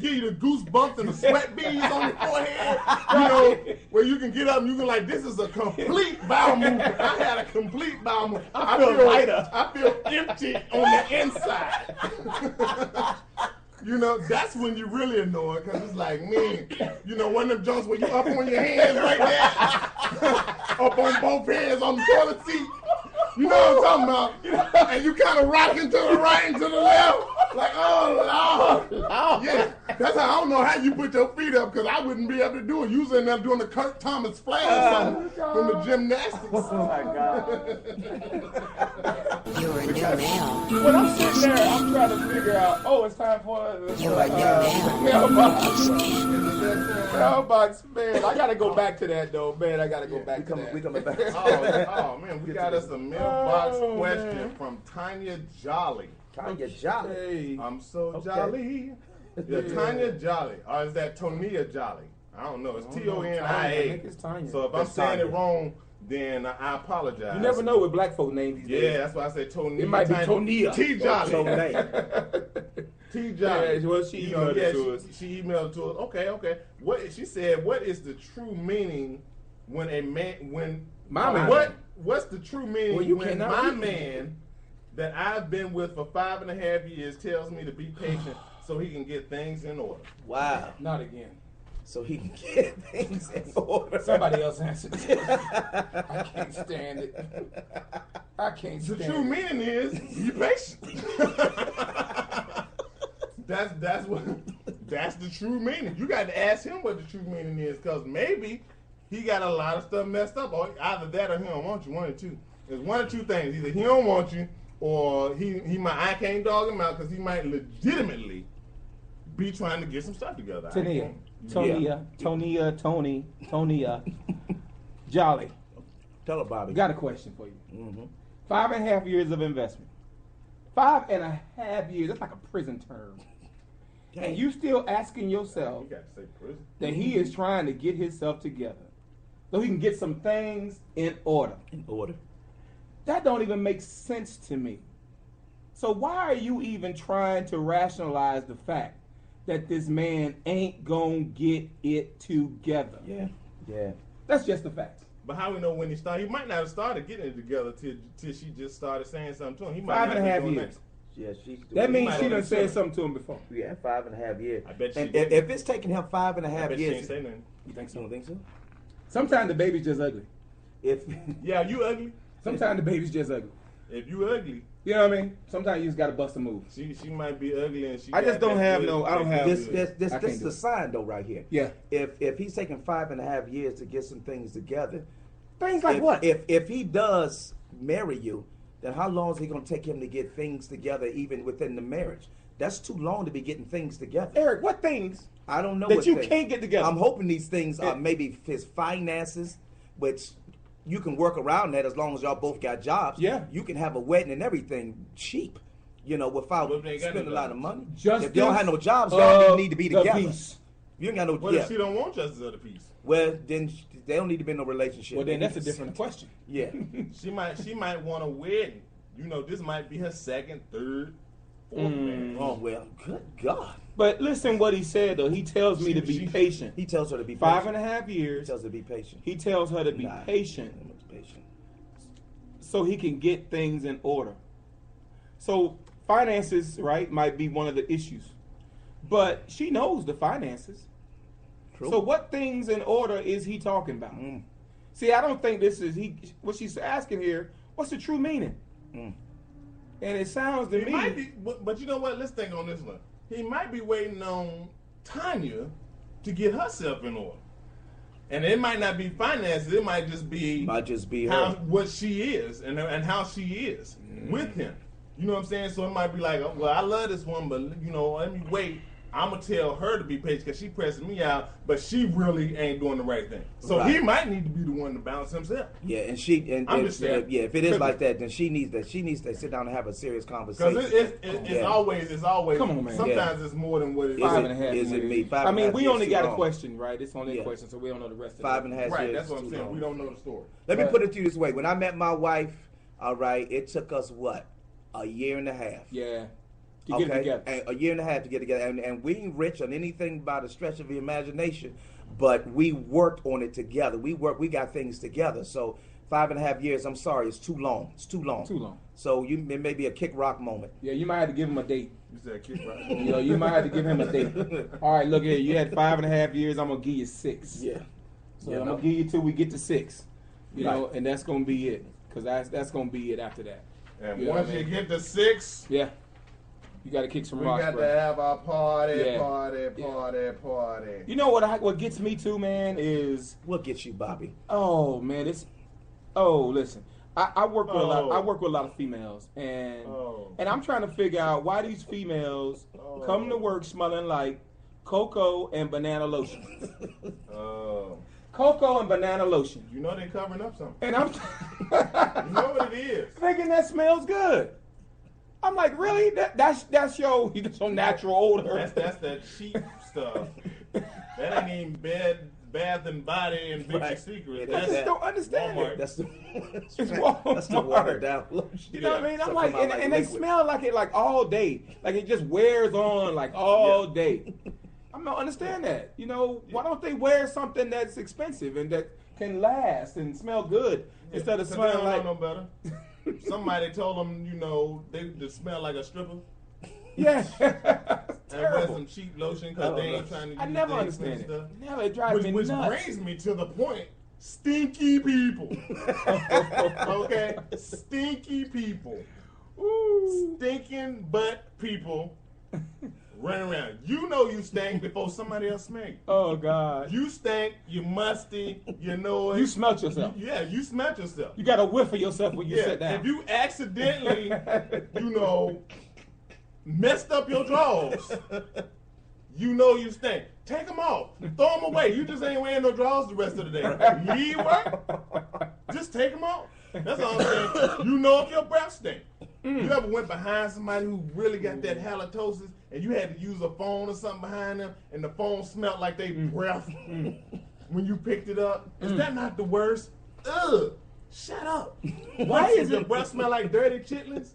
give you the goosebumps and the sweat beads on your forehead, you know, where you can get up and you can like, this is a complete bowel movement. I had a complete bowel movement. I feel lighter. I feel empty on the inside. You know, that's when you really annoyed, because it's like, man, you know, one of them joints where you up on your hands like that, up on both hands on the toilet seat. You know what I'm talking about? And you kind of rocking to the right and to the left. Like, oh, Lord. Yeah, that's how I don't know how you put your feet up, because I wouldn't be able to do it. Usually end up doing the Kurt Thomas flash or something from the gymnastics. Oh, my God. You're a new male. When I'm sitting there, I'm trying to figure out, it's time for You're a new male. mailbox. Mailbox, man. I got to go back to that, though, man. I got to go back to that. We coming back. Oh, man, we got us a mailbox question from Tanya Jolly. Tanya Jolly. Hey. I'm so jolly. Yeah, Tanya Jolly. Or is that Tonia Jolly? I don't know. It's Tonia. I think it's Tanya. So if I'm saying it wrong, then I apologize. You never know with black folk names these days. Yeah, that's why I said Tonia. It might be Tonia. T Jolly. T Jolly. Yeah, well, she emailed it to us. She emailed it to us. Okay. She said, what is the true meaning when a man, what's the true meaning when my man that I've been with for 5.5 years tells me to be patient so he can get things in order? Wow. Not again. So he can get things in order. Somebody else answered this. I can't stand it. I can't stand The it. true meaning is be patient. That's the true meaning. You got to ask him what the true meaning is, because maybe he got a lot of stuff messed up, or either that or he don't want you. One or two. There's one or two things. Either he don't want you, or I can't dog him out, because he might legitimately be trying to get some stuff together. Tonia, Jolly. Tell her, Bobby. Got a question for you. Mm-hmm. 5.5 years of investment. 5.5 years. That's like a prison term. And you still asking yourself You got to say prison. that he is trying to get himself together so he can get some things in order. In order. That don't even make sense to me. So why are you even trying to rationalize the fact that this man ain't gonna get it together? Yeah. That's just a fact. But how we know when he started? He might not have started getting it together till she just started saying something to him. He might not 5.5 be doing years. Yeah, That means might she have done been said chilling. something to him before. Yeah, 5.5 years. I bet she And did. if it's taking him 5.5 I bet she years, ain't say nothing. You think you don't so? think so? Sometimes the baby's just ugly. If Yeah, you ugly. Sometimes the baby's just ugly. If you ugly, You know what I mean? Sometimes you just gotta bust a move. she might be ugly and she. I just got don't that have good- no- I don't that have- good. this I can't is do the it. sign though right here. Yeah. If he's taking 5.5 years to get some things together, Things like if, what? If he does marry you, then how long is it going to take him to get things together, even within the marriage? That's too long to be getting things together. Eric, what things I don't know that what you things. can't get together? I'm hoping these things are It- maybe his finances, which you can work around that as long as y'all both got jobs. Yeah. You can have a wedding and everything cheap, without What if they ain't got spending a no lot of money. Justice If you don't have no jobs, y'all need to be of the together. peace. You ain't got no. What yeah. if she don't want justice of the peace? Well, then they don't need to be in no relationship. Well, then They that's a need to- different question. Yeah. She might want a wedding. This might be her second, third, fourth man. Oh well, good God. But listen what he said, though. He tells me to be patient. He tells her to be patient. 5.5 He years. tells her to be patient. He tells her to be Nah, patient I'm not patient. so he can get things in order. So finances, right, might be one of the issues. But she knows the finances. True. So what things in order is he talking about? See, I don't think this is what she's asking here. What's the true meaning? And it sounds to He me. might be, but you know what? Let's think on this one. He might be waiting on Tanya to get herself in order, and it might not be finances. It might just be what she is and how she is with him. You know what I'm saying? So it might be like, well, I love this one, but let me wait I'm gonna tell her to be patient because she pressing me out, but she really ain't doing the right thing. So Right. he might need to be the one to balance himself. Yeah, and I'm just saying. if it is like that, then she needs to sit down and have a serious conversation. Because it's always. Come on, man. Sometimes it's more than what it is. 5.5 Is it years. me? 5.5 I mean, we years only too got a long. question, right? It's only a Yeah. question, so we don't know the rest of it. 5.5 Right, years. that's what I'm too saying. long. We don't know the story. Let me But- put it to you this way: when I met my wife, all right, it took us what, a year and a half. Yeah. To get it together. And a year and a half to get together, and we ain't rich on anything by the stretch of the imagination, but we worked on it together. We got things together. So 5.5 years, I'm sorry, it's too long. It's too long. Too long. So it may be a kick rock moment. Yeah, you might have to give him a date. You said kick right. You know, you might have to give him a date. All right, look here. You had 5.5 years. I'm gonna give you 6. Yeah. So You I'm know? gonna give you till we get to 6. You Right. know, and that's gonna be it. Cause that's gonna be it after that. And You know once what I you mean? get to 6, Yeah. You got to kick some we rocks, got bro. to have our party. Yeah. You know what gets me too, man, is What gets you, Bobby? listen. I work with a lot. Oh. I work with a lot of females, and Oh. I'm trying to figure out why these females come to work smelling like cocoa and banana lotion. Cocoa and banana lotion, You know they covering up something. and I'm You know what it is. thinking that smells good. I'm like, really? That's your natural odor. That's that cheap stuff. That ain't even Bath and Body and Victoria's Right. Secret. Yeah, I just that- don't understand Walmart. it. That's the Walmart. that's the watered down lotion. You know what I mean? I'm So like, come out and they liquid. smell like it like all day. Like it just wears on like all day. I don't understand that. You know, why don't they wear something that's expensive and that can last and smell good instead of 'Cause smelling they like don't know no better. Somebody told them, they just smell like a stripper. yeah. It's And wear terrible. some cheap lotion because they ain't trying to I use never the understand it. expensive Never, it drives Which, me which nuts. brings me to the point: stinky people. Okay, stinky people, stinking butt people, running around. You know you stink before somebody else stink. Oh God. You stink. You musty. You know it. You smelt yourself. Yeah, you smelt yourself. You got a whiff of yourself when you sit down. If you accidentally, messed up your drawers, you know you stink. Take them off. Throw them away. You just ain't wearing no drawers the rest of the day. Leave work. Just take them off. That's all I'm saying. You know if your breath stink. You ever went behind somebody who really got that halitosis and you had to use a phone or something behind them and the phone smelled like they breath when you picked it up? Is that not the worst? Ugh. Shut up. Why is your it- breath smell like dirty chitlins?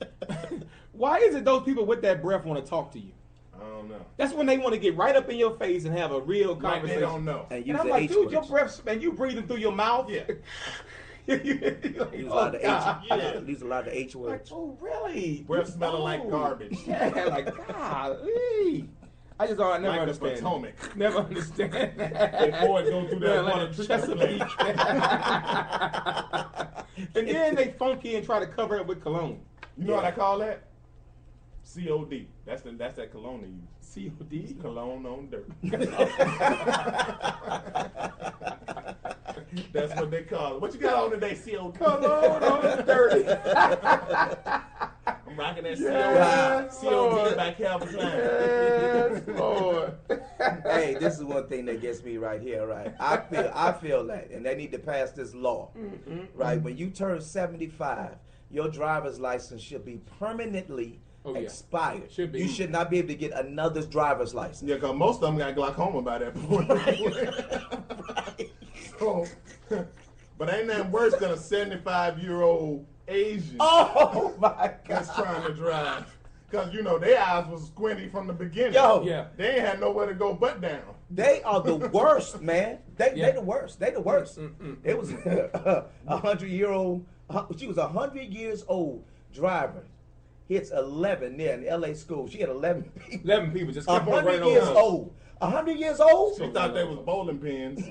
Why is it those people with that breath want to talk to you? I don't know. That's when they want to get right up in your face and have a real Like conversation. they don't know. And And use I'm the like, H dude, your words. breath, and you breathing through your mouth. Yeah. You're like, Use a oh, lot of God. H. Use a lot of H Like, words. oh, really? Breath smelling like Oh. garbage. Yeah, like, golly. I just don't, I never Like the understand. Potomac. Never understand. Before it go through that Yeah, water like treatment Chesapeake. And then they funky and try to cover it with cologne. You know what I call that? COD. That's that cologne they use. COD? Cologne on dirt. That's what they call it. What you got on today, COD? Cologne on dirty. I'm rocking that Yes, COD Lord. by Calvin Klein. Yes, Lord. Hey, this is one thing that gets me right here, right? I feel that, and they need to pass this law, right? When you turn 75, your driver's license should be permanently yeah. expired. Should be. You should not be able to get another driver's license. Yeah, because most of them got glaucoma by that point. So, but ain't nothing worse than a 75-year-old Asian Oh my God! that's trying to drive. Because, their eyes was squinty from the beginning. Yo, Yeah. They ain't had nowhere to go but down. they are the worst, man. They the worst. They the worst. Mm-mm. It was a 100-year-old. She was 100 years old driver. Hits 11 there in the LA school. She had 11 people. 11 people just kept on 100 running years over. old. 100 years old? She thought they was bowling pins.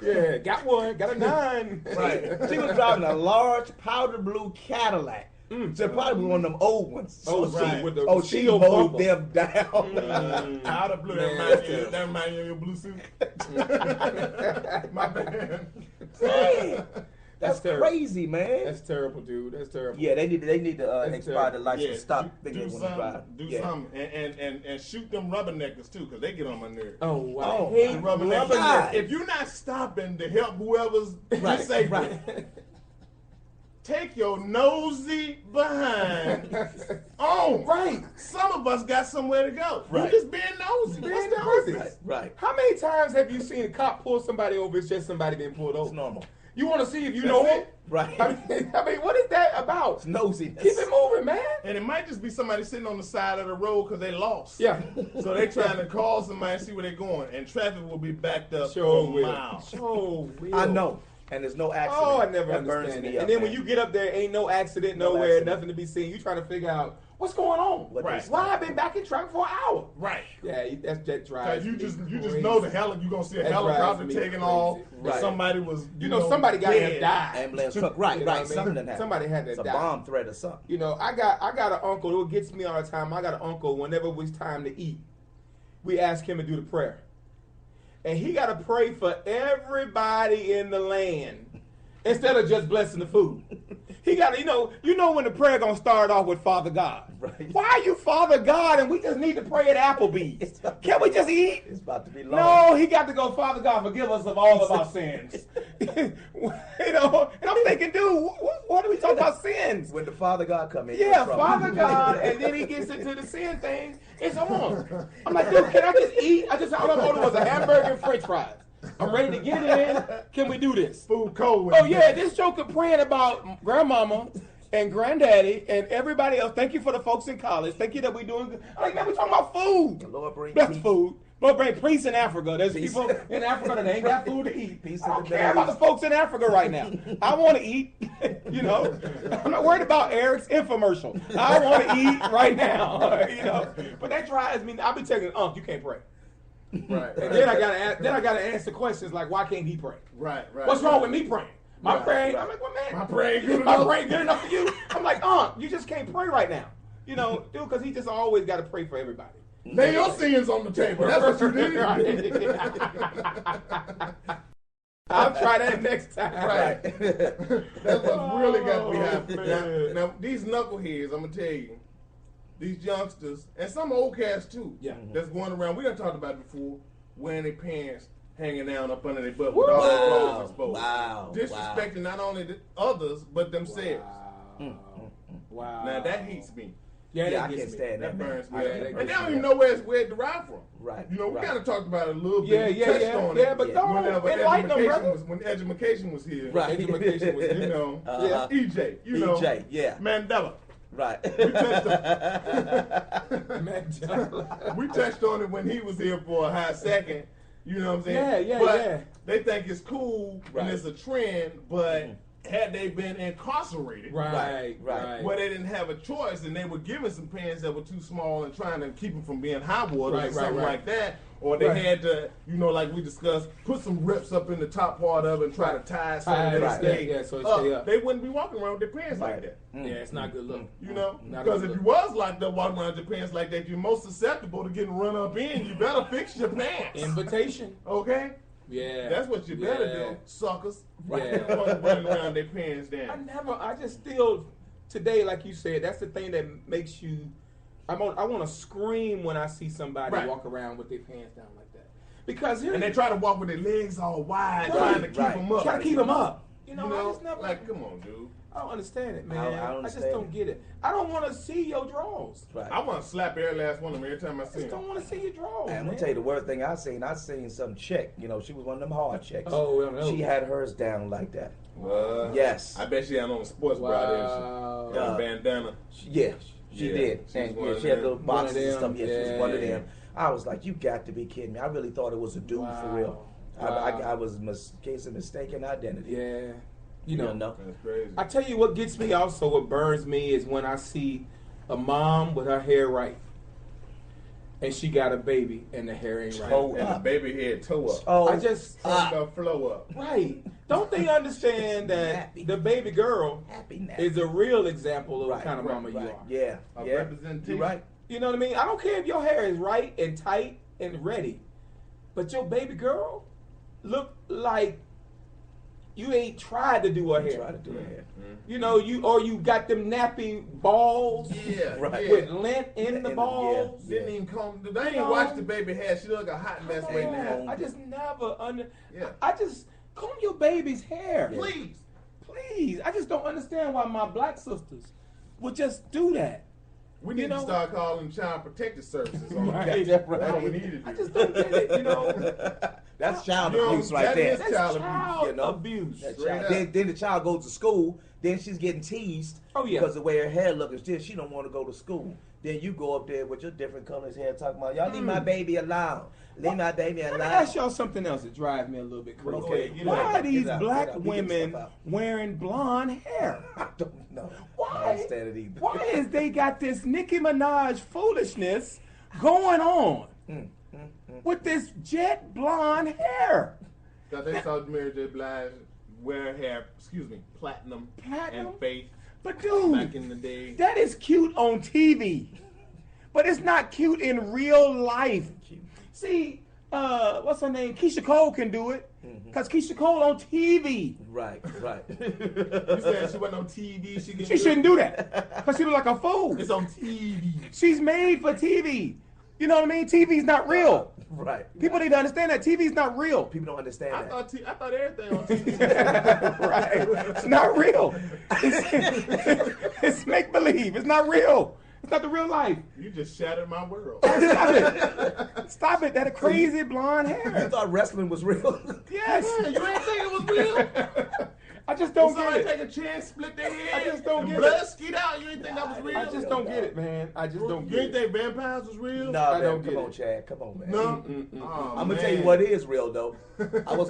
Yeah, got one, got a 9. Right. She was driving a large powder blue Cadillac. So probably one of them old ones. Oh, So right, she, with the oh, she steel mowed bubble. them down. Out of blue. Man, That remind you of your blue suit. My bad. Hey. That's terrible. crazy, man. That's terrible, dude. That's terrible. Yeah, they need to That's expire the terrible. license. Stop do thinking they want to something. drive. Do Yeah. something, and shoot them rubberneckers too, because they get on my nerves. Oh, wow. Oh, I hate The rubberneckers. God. If you're not stopping to help whoever's Right, disabled, right. take your nosy behind on. Right. Some of us got somewhere to go. Right. You just being nosy. Being What's the nosy. purpose? Right. How many times have you seen a cop pull somebody over? It's just somebody being pulled over. It's normal. You want to see if you That's know him? it. Right. I mean, what is that about? It's nosiness. Keep it moving, man. And it might just be somebody sitting on the side of the road because they lost. Yeah. So they trying to call somebody and see where they're going, and traffic will be backed up Sure for will. miles. Sure will. I know. And there's no accident. Oh, I never that burns understand me it. up, And then when man. you get up there, ain't no accident No nowhere, accident. nothing to be seen. You trying to figure out what's going on. What Right. they Why stop. I've been back in traffic for an hour? Right. Yeah, that's jet drive. Because you just know the hell you're gonna see a That helicopter drives me taking crazy. off. Right. Or somebody was You know, somebody got to have dead. died. Ambulance truck. Right, You know right. what I mean? Something that happened. Somebody had to It's a die. bomb threat or something. You know, I got an uncle who gets me all the time. I got an uncle. Whenever it was time to eat, we ask him to do the prayer, and he got to pray for everybody in the land instead of just blessing the food. He got to, you know when the prayer gonna start off with Father God. Right. Why are you Father God and we just need to pray at Applebee's? Can't we just eat? It's about to be long. No, he got to go, Father God, forgive us of all of our sins. And I'm thinking, dude, what are we talking about sins? When the Father God come in. Yeah, you're in trouble. Father God, and then he gets into the sin thing. It's on. I'm like, dude, can I just eat? All I ordered was a hamburger and French fries. I'm ready to get it in. Can we do this? Food cold. Oh yeah, this joker praying about grandmama and granddaddy and everybody else. Thank you for the folks in college. Thank you that we doing good. I'm like, man, we talking about food. Lord bring That's peace. food. Lord bring peace in Africa. There's Peace. people in Africa that ain't got food to eat. Peace I in don't the care Middle about the East. folks in Africa right now. I want to eat. I'm not worried about Eric's infomercial. I want to eat right now. But that drives me. I'll be telling you can't pray. Right. And then I gotta answer questions like, why can't he pray? Right. What's wrong with me praying? My Right, praying. right. I'm like, well, man, My prayer good my enough? prayer good enough for you? I'm like, you just can't pray right now. Dude, because he just always got to pray for everybody. Lay your sins on the table. That's what you did. I'll try that next time. Right. That's what's really got to be happening. man. Now, these knuckleheads, I'm gonna tell you, these youngsters, and some old cats too, Yeah. that's going around. We done talked about it before, wearing their pants hanging down up under their butt with all their clothes exposed. Wow. Disrespecting not only the others but themselves. Wow. Now that heats me. Yeah, that I gets can't me. stand That that, man. burns me. Yeah, up. that And gets they don't me. even know where it derived from. Right. You know, we right. kind of talked about it a little bit. Yeah, We touched on it. yeah. But don't Whenever enlighten them, brother. when education was here. Right. Education was You know, Uh-huh. EJ, you know, EJ, yeah. Mandela. Right. We touched on it when he was here for a hot second. You know what I'm saying? Yeah, but yeah. they think it's cool Right. and it's a trend, but had they been incarcerated, Right. where they didn't have a choice and they were given some pants that were too small and trying to keep them from being high water or something like that, or they Right. had to, like we discussed, put some rips up in the top part of it and try to tie it so Tie that it they up, stay, yeah, so it stay up. They wouldn't be walking around with their pants like that. Yeah, it's not good look. You know, Not because good if look. you was locked up walking around with your pants like that, you're most susceptible to getting run up in. You better fix your pants. Invitation. Okay? Yeah. That's what you better Yeah. do, suckers. Yeah. Running around their pants down. I just still, today, like you said, that's the thing that makes you, I want to scream when I see somebody Right. walk around with their pants down like that. Because here, And they try to walk with their legs all wide, Right, trying to keep right. them up. try to keep them up. I just never, like, come on, dude. I don't understand it, man. I don't I just understand don't it. get it. I don't want to see your drawers. Right. I want to slap every last one of them every time I I see just them. don't want to see your drawers, Man, I'm man. gonna tell you the worst thing I seen some chick, she was one of them hard chicks. Oh, well, no. She had hers down like that. What? Yes. I bet she had on a sports bra, Wow. didn't she? And a bandana. Yeah, she Yeah, did. she's And one yeah, of she had them. little boxes and them. stuff. Yeah, she was one of Yeah. them. I was like, you got to be kidding me. I really thought it was a dude for real. Wow. I was case of mistaken identity. Yeah. You don't know. That's crazy. I tell you what gets me also, what burns me is when I see a mom with her hair right. And she got a baby and the hair ain't right. Oh, And the baby head toe up. Oh, I just, From the flow up. right. Don't they understand that Happy. the baby girl happy now. is a real example of Right, what kind of right, mama you right. are? Yeah, A yeah. representation. You're right. You know what I mean? I don't care if your hair is right and tight and ready, but your baby girl look like you ain't tried to do her hair. Try to do her hair. You know, you got them nappy balls. Yeah, Right. yeah. With lint in the Yeah. balls. Didn't even comb. They ain't No. watch the baby hair. She look like a hot mess Come right now. on, I just never Yeah. I just comb your baby's hair. Please. Please. I just don't understand why my black sisters would just do that. We need You to know- start calling Child Protective Services on Right, that. right. That's what we need to do. I just don't get it, you know. That's child You know, abuse right that there. is That's child child abuse, you know? abuse. That Straight child- up. then the child goes to school. Then she's getting teased Oh, yeah. because the way her hair looks. Then she don't want to go to school. Then you go up there with your different colors hair talking about y'all leave my baby alone. Leave my baby Let me alone. ask y'all something else that drives me a little bit crazy. Okay, get Why it out, are these get it out, black get it out. We get women stuff out. wearing blonde hair? I don't know. I don't Why? understand it either. Why is they got this Nicki Minaj foolishness going on with this jet blonde hair? Because they saw Mary J. Blige wear hair, platinum, Platinum? and Faith But back dude, in the day. that is cute on TV, but it's not cute in real life. See, what's her name? Keisha Cole can do it because Keisha Cole on TV. Right, right. You said she wasn't on TV. She shouldn't do that because she look like a fool. It's on TV. She's made for TV. You know what I mean? TV's not real. Right. People need to understand that TV's not real. People don't understand I that. thought everything on TV. Right? It's not real. It's make believe. It's not real. It's not the real life. You just shattered my world. Stop it. Stop it. That crazy blonde You hair. thought wrestling was real? Yes. You ain't think it was real? I just don't Somebody get take it. a chance, split their head, I just don't and get blood it. skeet out. You ain't think that was real? I just don't get it, man. I just don't You get ain't it. think vampires was real? No, I man, don't come get on, it. Chad. Come on, man. No. I'm gonna tell you what is real though. I was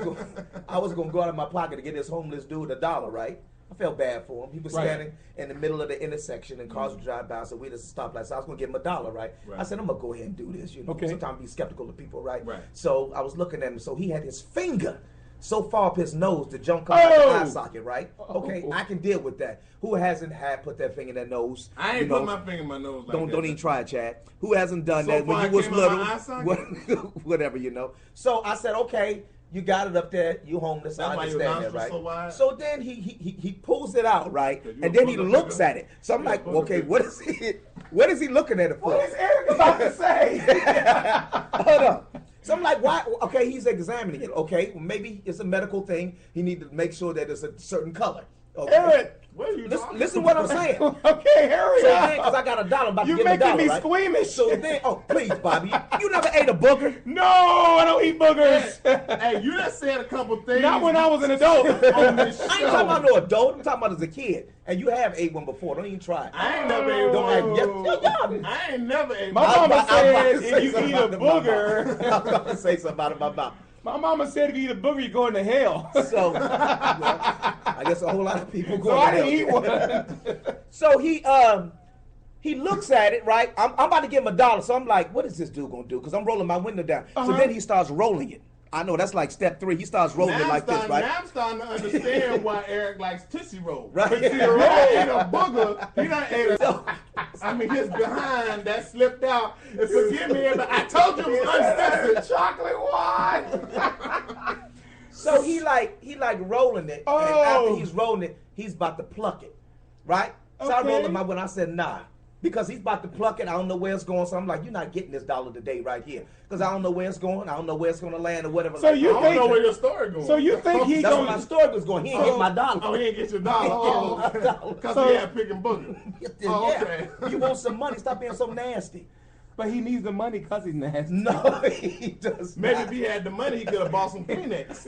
gonna go out of my pocket to get this homeless dude $1, right? I felt bad for him. He was Right. standing in the middle of the intersection and cars would drive by, so we just stopped like, so I was gonna give him $1, right? Right. I said, I'm gonna go ahead and do this, you know. Okay. Sometimes be skeptical of people, right? Right. So I was looking at him, so he had his finger so far up his nose, the junk comes out the eye socket, right? Okay, I can deal with that. Who hasn't had put their finger in their nose? I ain't you know, put my finger in my nose like don't that. don't even try it, Chad. Who hasn't done So that when far you was it came out my eye little? socket? Whatever, you know. So I said, okay, you got it up there. You homeless. That's I why your understand that, nostrils right? so wide? So then he pulls it out, right? You And a then he booger looks nigga? at it. So I'm You a like, booger okay, nigga? what is he looking at it for? What is Eric about to say? Hold up. So I'm like, why? Okay, he's examining it. Okay, well, maybe it's a medical thing. He need to make sure that it's a certain color. Okay. Eric. What are you talking Listen what I'm saying. Okay, hurry So up. then, because I got $1, I'm about to You give him making $1, me right? squeamish. So then, oh please, Bobby, you never ate a booger? No, I don't eat boogers. Hey, you just said a couple things. Not when I was an adult. on this show. I ain't talking about no adult. I'm talking about as a kid. And you have ate one before. Don't even try it. I ain't never ate Don't act. one. You're young. I ain't never ate My one. mama I was said about to if say you something eat a about my mouth. booger, I was about to say something about it in my mouth. my mama said if you eat a booger, you're going to hell. So, well, I guess a whole lot of people go So to I didn't hell. eat one. So he looks at it, right? I'm about to give him $1. So I'm like, what is this dude gonna do? Because I'm rolling my window down. So then he starts rolling it. I know that's like step 3. He starts rolling it like this, right? Now I'm starting to understand why Eric likes Tootsie Roll. Right. But see, Roll ate a booger. He done ate a... I mean, his behind that slipped out. And forgive me, but I told you it was uncensored. Chocolate wine. So he like rolling it, and Oh. after he's rolling it, he's about to pluck it, right? So I Okay. rolled my when I said nah, because he's about to pluck it. I don't know where it's going, so I'm like, you're not getting this $1 today right here, because I don't know where it's going. I don't know where it's going to land or whatever. So like you that. I don't know think- where your story going. So you think he That's where my going? story was going. He ain't get my $1. Oh, he ain't get your $1. Oh, because So- he had picking booger. Oh, okay. You want some money? Stop being so nasty. But he needs the money because he's nasty. No, he does Maybe not. if he had the money, he could have bought some Kleenex.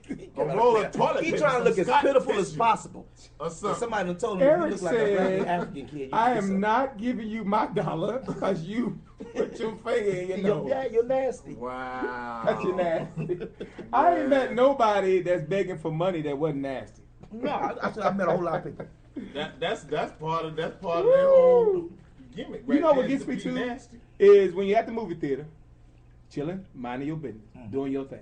He A roll of toilet He paper, trying to look some as Scott pitiful as tissue. possible. Or something. Somebody done told him you Eric look like a raggedy said, African kid. You I need am some- not giving you my $1 because you put your finger in your nose. Yeah, you're nasty. Wow. That's your nasty. I ain't met nobody that's begging for money that wasn't nasty. No, I met a whole lot of people. That's part of their whole gimmick. You right know what there, gets to me be too nasty. is when you're at the movie theater, chilling, minding your business, doing your thing.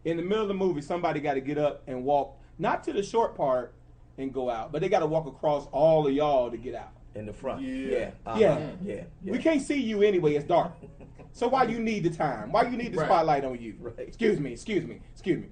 In the middle of the movie, somebody got to get up and walk, not to the short part and go out, but they got to walk across all of y'all to get out. In the front. Yeah. Uh-huh. Yeah. Yeah. We can't see you anyway. It's dark. So why you need the time? Why you need the Right. spotlight on you? Right. Excuse me. You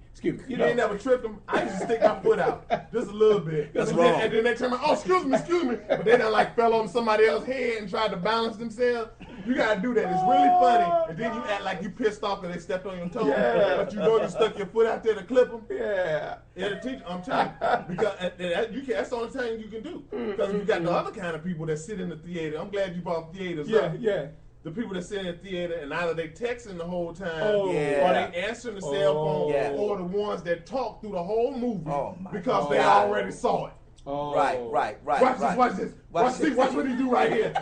You know. ain't never tripped them. I used to stick my foot out just a little bit. That's and wrong. Then, and then they turn around, oh, excuse me. But they done like fell on somebody else's head and tried to balance themselves. You gotta do that. It's really funny. And then you act like you pissed off because they stepped on your toe. Yeah. But you know you stuck your foot out there to clip them. Yeah. It'll teach. I'm telling you, because that's the only thing you can do. Because you got the other kind of people that sit in the theater. I'm glad you brought theaters up. Yeah. The people that sit in the theater and either they texting the whole time, Oh, yeah. or they answering the cell phone, Yeah. or the ones that talk through the whole movie Oh, my because they God. already saw it. Oh. Right. Watch this. Watch what he do right here.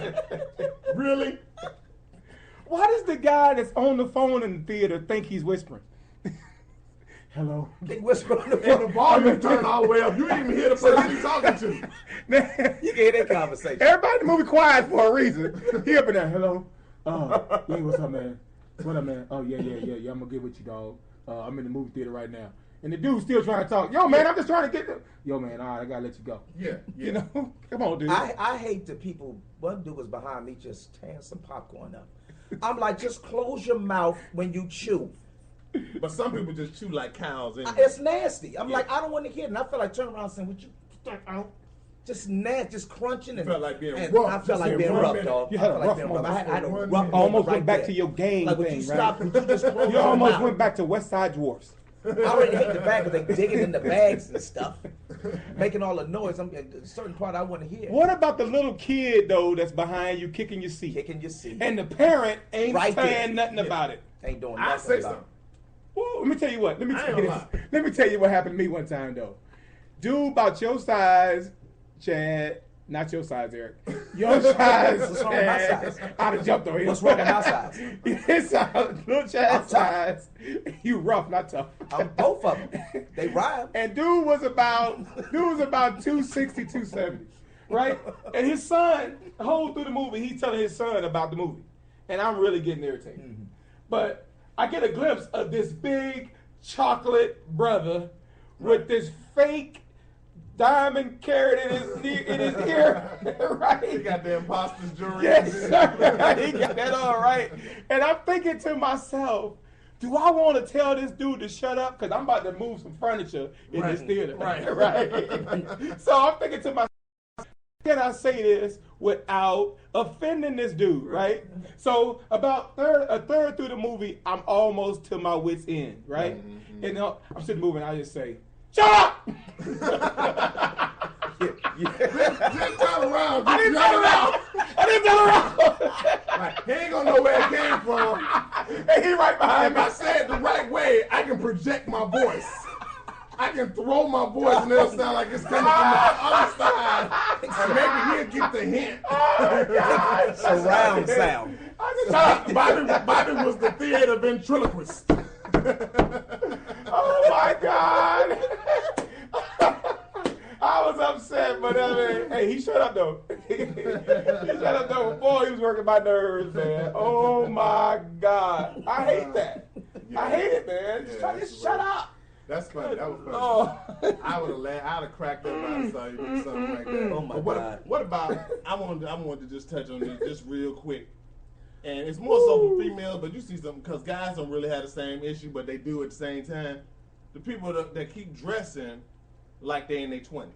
Really? Why does the guy that's on the phone in the theater think he's whispering? Hello. They whisper on the And phone. the volume turned all the way up. You didn't even hear the person he's talking to. Man, You can hear that conversation. everybody in the movie quiet for a reason. He up in there, hello. Yeah, what's up, man? What up, man? Oh, yeah. I'm gonna get with you, dog. I'm in the movie theater right now. And the dude's still trying to talk. Yo, man, I'm just trying to get them. Yo, man, all right, I gotta let you go. Yeah. You know? Come on, dude. I hate the people. One dude was behind me just tearing some popcorn up. I'm like, just close your mouth when you chew. But some people just chew like cows. Anyway. It's nasty. I'm like, I don't want to hear it. And I feel like turning around saying, "Would you start out?" Just nasty, just crunching. And felt like being and rough. I felt Just like in being 1 rough, minute. dog. You I had a felt like rough being rough. I had a moment. rough You moment almost right went back there. to your game Like, would thing, you right? stop? Would you just close You your almost mouth? went back to West Side Dwarfs. I already hate the bag because they digging in the bags and stuff, making all the noise. I'm a certain part I want to hear. What about the little kid, though, that's behind you kicking your seat? Kicking your seat. And the parent ain't Right saying there. nothing about it. Ain't doing I nothing say about something. Well, let me tell you what. Let me I tell ain't you gonna this. Let me tell you what happened to me one time though. Dude about your size, Chad. Not your size, Eric. Your size. What's wrong with my Chad. size? I'd have jumped on him. What's wrong with my size? His size, little Chad's I'm tough. size. You rough, not tough. I'm both of them. They rhyme. And dude was about 260, 270, right? And his son, the whole through the movie, he's telling his son about the movie, and I'm really getting irritated. Mm-hmm. But I get a glimpse of this big chocolate brother with this fake diamond carrot in his ear, right? He got the imposter's jury. Yes, sir. He got that all right. And I'm thinking to myself, do I want to tell this dude to shut up? Because I'm about to move some furniture in this theater. Right. Right. So I'm thinking to myself, can I say this without offending this dude, right? So about a third through the movie, I'm almost to my wit's end, right? And I'm sitting moving, I just say, shut up! Just turn around. I didn't turn around. Right. He ain't gonna know where it came from. And he right behind If me. I say it the right way, I can project my voice. I can throw my voice and it'll sound like it's coming from the other side. And maybe he'll get the hint. Surround sound. Bobby was the theater ventriloquist. Oh my God. I was upset, but hey, he shut up though. He shut up though. Boy, he was working my nerves, man. Oh my God. I hate that. I hate it, man. Just shut up. That's funny. That was funny. Oh. I would have laughed. I'd have cracked up when I saw you do something like that. Oh, my But God. what about? I wanted to just touch on this just real quick, and it's more so for females, but you see something because guys don't really have the same issue, but they do at the same time. The people that keep dressing like they in their 20s.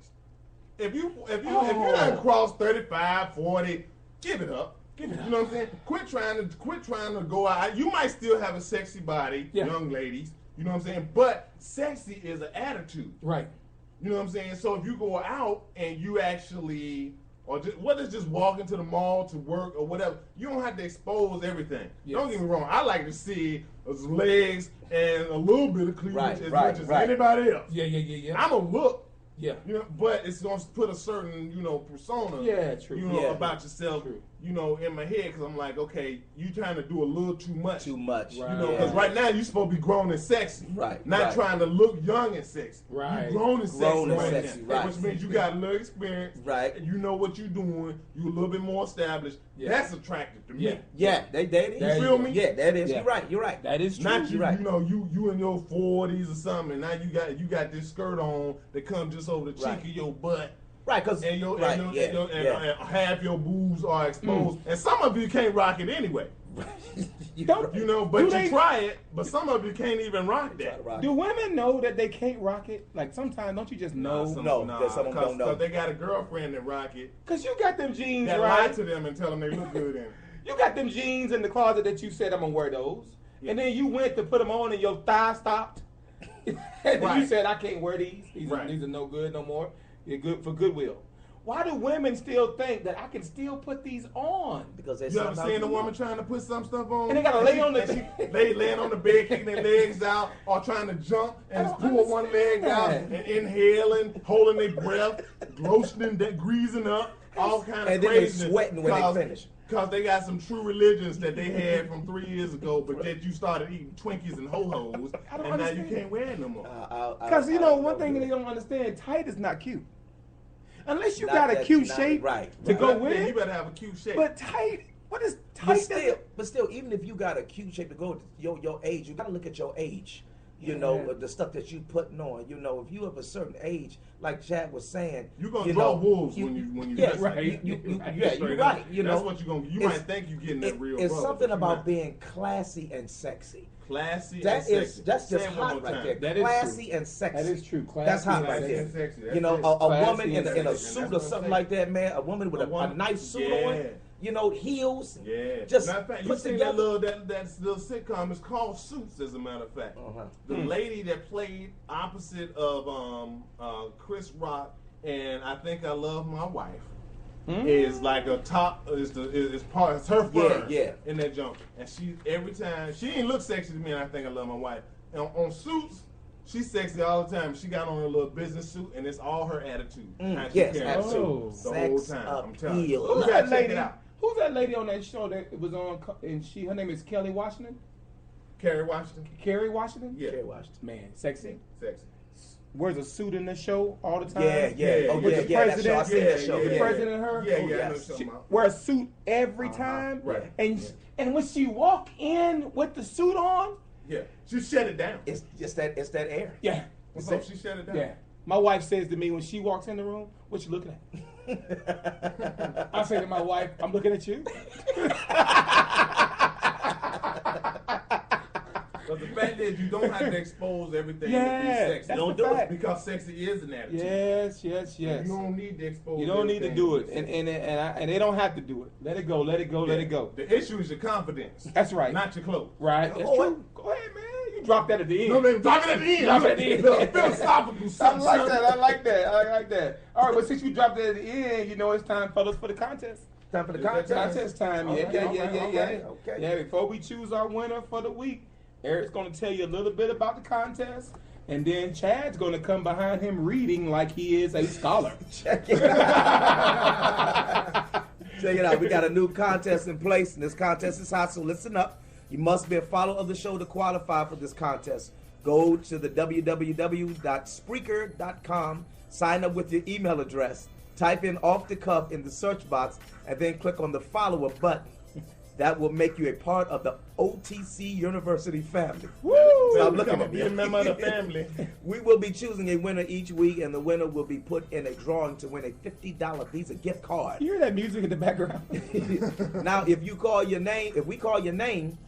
If you done cross 35, 40, give it up. You know what I'm saying? Quit trying to go out. You might still have a sexy body, Yeah. young ladies. You know what I'm saying? But sexy is an attitude. Right. You know what I'm saying? So if you go out and you actually, or just, whether it's just walking to the mall to work or whatever, you don't have to expose everything. Yes. Don't get me wrong. I like to see his legs and a little bit of cleavage as much as anybody else. Yeah. I'm a look. Yeah. You know, but it's going to put a certain, persona, Yeah, true. you Yeah. about yourself, True. in my head, because I'm like, okay, you trying to do a little too much. Too much. Right. You know, because right now you're supposed to be grown and sexy. Right, Not right. trying to look young and sexy. Right. You grown and sexy. Grown and right sexy, now. right. Which means you got a little experience. Right. And you know what you're doing. You a little bit more established. Yeah. That's attractive to me. Yeah. Yeah, that is. There You feel me? Yeah, that is. Yeah. You're right. That is true. Not you, Right. you in your 40s or something, and now you got this skirt on that comes just over the cheek Right. of your butt. Right, because And right, half your boobs are exposed, and some of you can't rock it anyway. Don't You know, but do you they- try it, but some of you can't even rock that. Rock. Do women know that they can't rock it? Like sometimes, don't you just know? No, that some of them don't know. Because they got a girlfriend that rock it, Cause you got them jeans, that lie right? to them and tell them they look good in it. You got them jeans in the closet that you said I'm gonna wear those, and then you went to put them on and your thigh stopped, and then you Right. said I can't wear these. These are no good no more. They're good for Goodwill. Why do women still think that I can still put these on? Because they You ever sometimes seen a do woman know. trying to put some stuff on? And they gotta lay on the- and they laying on the bed, kicking their legs out, or trying to jump and I don't pull one leg understand out that. and inhaling, holding their breath, roasting, that greasing up, all kind of And then they craziness. sweating when they finish. Because they got some true religions that they had from 3 years ago, but that you started eating Twinkies and Ho-Hos, I don't and now you understand. can't wear it no more. Because you know one thing they don't understand: tight is not cute. Unless you Not got a that- cute not- shape right, to right. go Yeah, with you it. better have a cute shape. But tight, what is But tight? still, even if you got a cute shape to go with your age, you got to look at your age. You know, the stuff that you putting on. You know, if you of a certain age, like Chad was saying, You're gonna you draw know, wolves when you yeah, dress right. like You, that. yeah, Straight you're up. right. You That's know, what you're gonna. You It's- might think you're getting that real. It's brother, something but you're about not. being classy and sexy. Classy That and is sexy. that's just Say it one hot more right time. there. That is Classy true. and sexy. That is true. That's hot Classy right there. and sexy. That's You know, it. a Classy woman and in a sexy. suit That's or what I'm something saying. like that, man. A woman with A a woman- nice suit yeah. on. You know, heels. Yeah. Just matter of fact, you put seen together. that little sitcom? It's called Suits, as a matter of fact. Uh-huh. The lady that played opposite of Chris Rock and I Think I Love My Wife is like a top. It's her firm yeah. in that jump. And she every time she ain't look sexy to me. And I Think I Love My Wife. And on Suits. She's sexy all the time. She got on her little business suit, and it's all her attitude. How she Yes, carries absolutely. herself the whole Sex time. I'm telling you. appeal. You Who's gotta that check lady? it out. Who's that lady on that show that was on? And her name is Kelly Washington. Kerry Washington. Kerry Washington. Yeah. Kerry Washington. Man, sexy. Sexy. Wears a suit in the show all the time. Yeah, yeah. Oh, With yeah, the yeah. That show. I seen that show. The Yeah. president and her. Yeah, Oh, yeah, I know yes. what you're talking about. Wear a suit every time. Right. And when she walk in with the suit on, Yeah, she shut it down. It's just that. It's that air. yeah, So she shut it down. yeah. My wife says to me when she walks in the room, "What you looking at?" I say to my wife, "I'm looking at you." But the fact is, you don't have to expose everything Yeah, to be sexy. that's Don't the do it fact. because sexy is an attitude. Yes. You don't need to expose. You don't need to everything do be it, and sexy. and they don't have to do it. Let it go. Let it go. Let it go. The issue is your confidence. That's right. Not your clothes. Right. That's Oh, true. Go ahead, man. You drop that at the end. No, man, drop it at the end. Drop it at the end. Philosophical I something. like that. I like that. I like that. All right, but since you dropped it at the end, you know it's time, fellas, for the contest. Time for the Is that contest. Contest time. Okay, Yeah. okay. Yeah, before we choose our winner for the week, Eric's going to tell you a little bit about the contest, and then Chad's going to come behind him reading like he is a scholar. Check it out. Check it out. We got a new contest in place, and this contest is hot, so listen up. You must be a follower of the show to qualify for this contest. Go to the www.spreaker.com, sign up with your email address, type in Off the Cuff in the search box, and then click on the follower button. That will make you a part of the OTC University family. Woo! Stop looking Become at a me. good member of the family. We will be choosing a winner each week, and the winner will be put in a drawing to win a $50 Visa gift card. You hear that music in the background? Now, if we call your name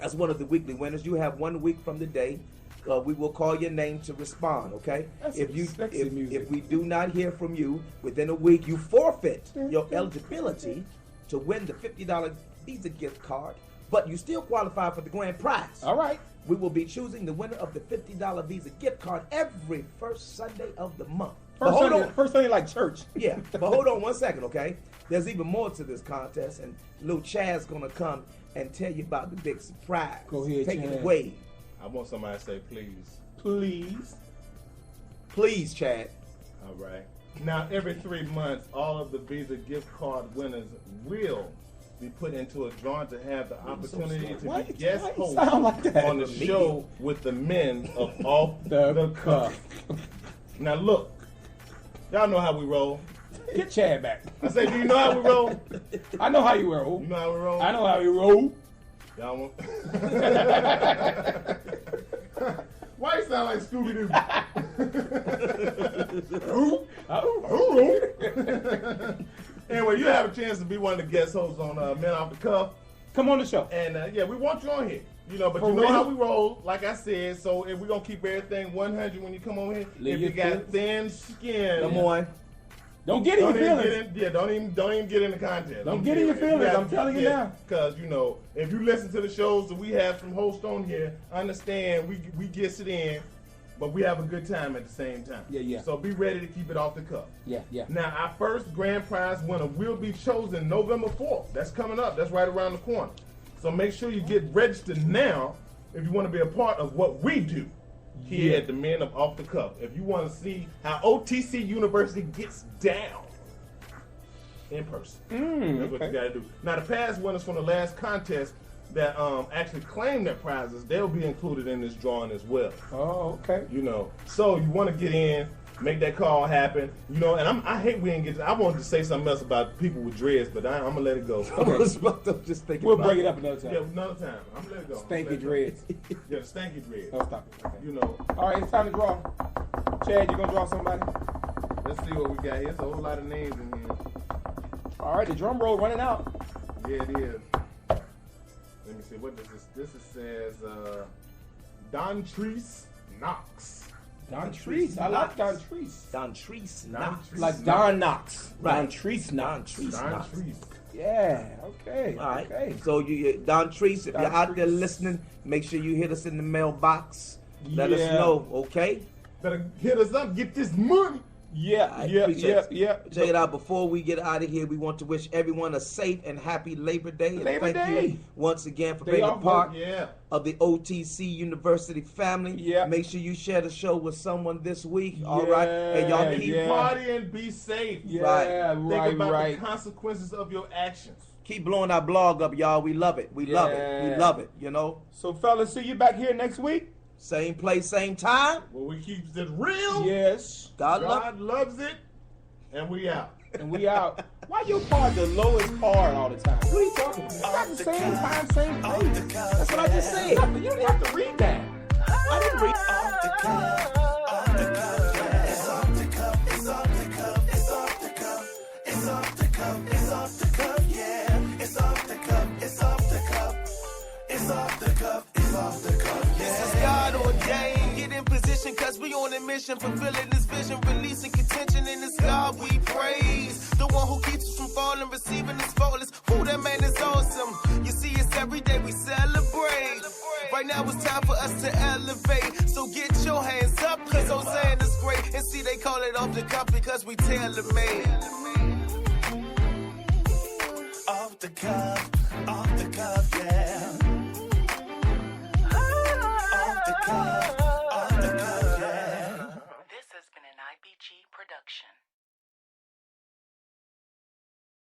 as one of the weekly winners, you have 1 week from the day. We will call your name to respond. Okay? That's If some sexy music. if we do not hear from you within a week, you forfeit your eligibility to win the $50 Visa gift card. But you still qualify for the grand prize. All right. We will be choosing the winner of the $50 Visa gift card every first Sunday of the month. But First Sunday like church. Yeah, but hold on 1 second, okay? There's even more to this contest, and Lil Chad's gonna come and tell you about the big surprise. Go ahead, Take it Chad. away. I want somebody to say please. Please. Please, Chad. All right. Now, every 3 months, all of the Visa gift card winners will be put into a drawing to have the opportunity to Why- be guest why you host sound like that? on the show with the men of Off The the Cuff. Cuff. Now, look, y'all know how we roll. Get Chad back. I say, do you know how we roll? I know how you roll. You know how we roll? I know how you roll. Y'all want? Why you sound like Scooby Doo? Anyway, you have a chance to be one of the guest hosts on Men Off the Cuff. Come on the show. And yeah, we want you on here. You know, but For you know real? how we roll, like I said. So if we're gonna keep everything 100 when you come on here, Leave if you your got thin skin, Come on. Don't get in your feelings. don't even get in the content. Don't get in your feelings, I'm telling you now. Because you know, if you listen to the shows that we have some hosts on here, understand we get it in, but we have a good time at the same time. Yeah. So be ready to keep it off the cuff. Yeah. Now, our first grand prize winner will be chosen November 4th. That's coming up. That's right around the corner. So make sure you get registered now if you want to be a part of what we do here at the Men of Off the Cuff. If you want to see how OTC University gets down in person. That's what you got to do. Now, the past winners from the last contest that actually claimed their prizes, they'll be included in this drawing as well. Oh, okay. You know, so you want to get in, make that call happen. You know, and I hate we didn't get. I wanted to say something else about people with dreads, but I'm gonna let it go. I'm just thinking. We'll break it up another time. Yeah, another time. I'm gonna let it go. Stanky dreads. Yeah, the stanky dreads. Oh, stop it. Okay. You know, All right, it's time to draw. Chad, you gonna draw somebody? let's see what we got here. There's a whole lot of names in here. All right, the drum roll running out. Yeah, it is. Let me see. What does this? This says Don Treese Knox. Don Treese. I like Don Treese. Don Treese Knox. Like Don Knox. Right. Don Treese Knox. Don Treese Don Knox. Treese. Yeah, okay. All right. Okay. So Don Treese, if Don you're out there Treese. listening, make sure you hit us in the mailbox. Let us Yeah. know, okay? Better hit us up. Get this money. Yeah. Check it out. Before we get out of here, we want to wish everyone a safe and happy Labor Day. And Labor thank Day. you once again for Day being a off part work. Yeah. of the OTC University family. Yeah. Make sure you share the show with someone this week. All right. And y'all keep Keep partying. Be safe. Yeah, Right. Think about right. the consequences of your actions. keep blowing our blog up, y'all. We love it. We love it. We Yeah. love it. You know. So, fellas, see you back here next week. Same place, same time. Well, we keep it real. Yes. God love. God loves it. And we out. And we out. Why your part the lowest part all the time? What are you talking about? It's not the same time, same place. That's what I just said. Nothing. You don't have to read that. I didn't read. Off the cuff, off the cuff, yeah. It's off the cuff, it's off the cuff, it's off the cuff, it's off the cuff, it's off the cuff, yeah. It's off the cuff, it's off the cuff, it's off the cuff, it's off the cuff, yeah. This is God ordained. Get in position, cause we on a mission, fulfilling this vision, releasing contention in this God we praise. The one who keeps us from falling, receiving this faultless. Who that man is awesome. You see, it's every day we celebrate. Right now it's time for us to elevate. So get your hands up, cause Hosanna is great. And see, they call it off the cuff because we tailor-made. Off the cuff, yeah.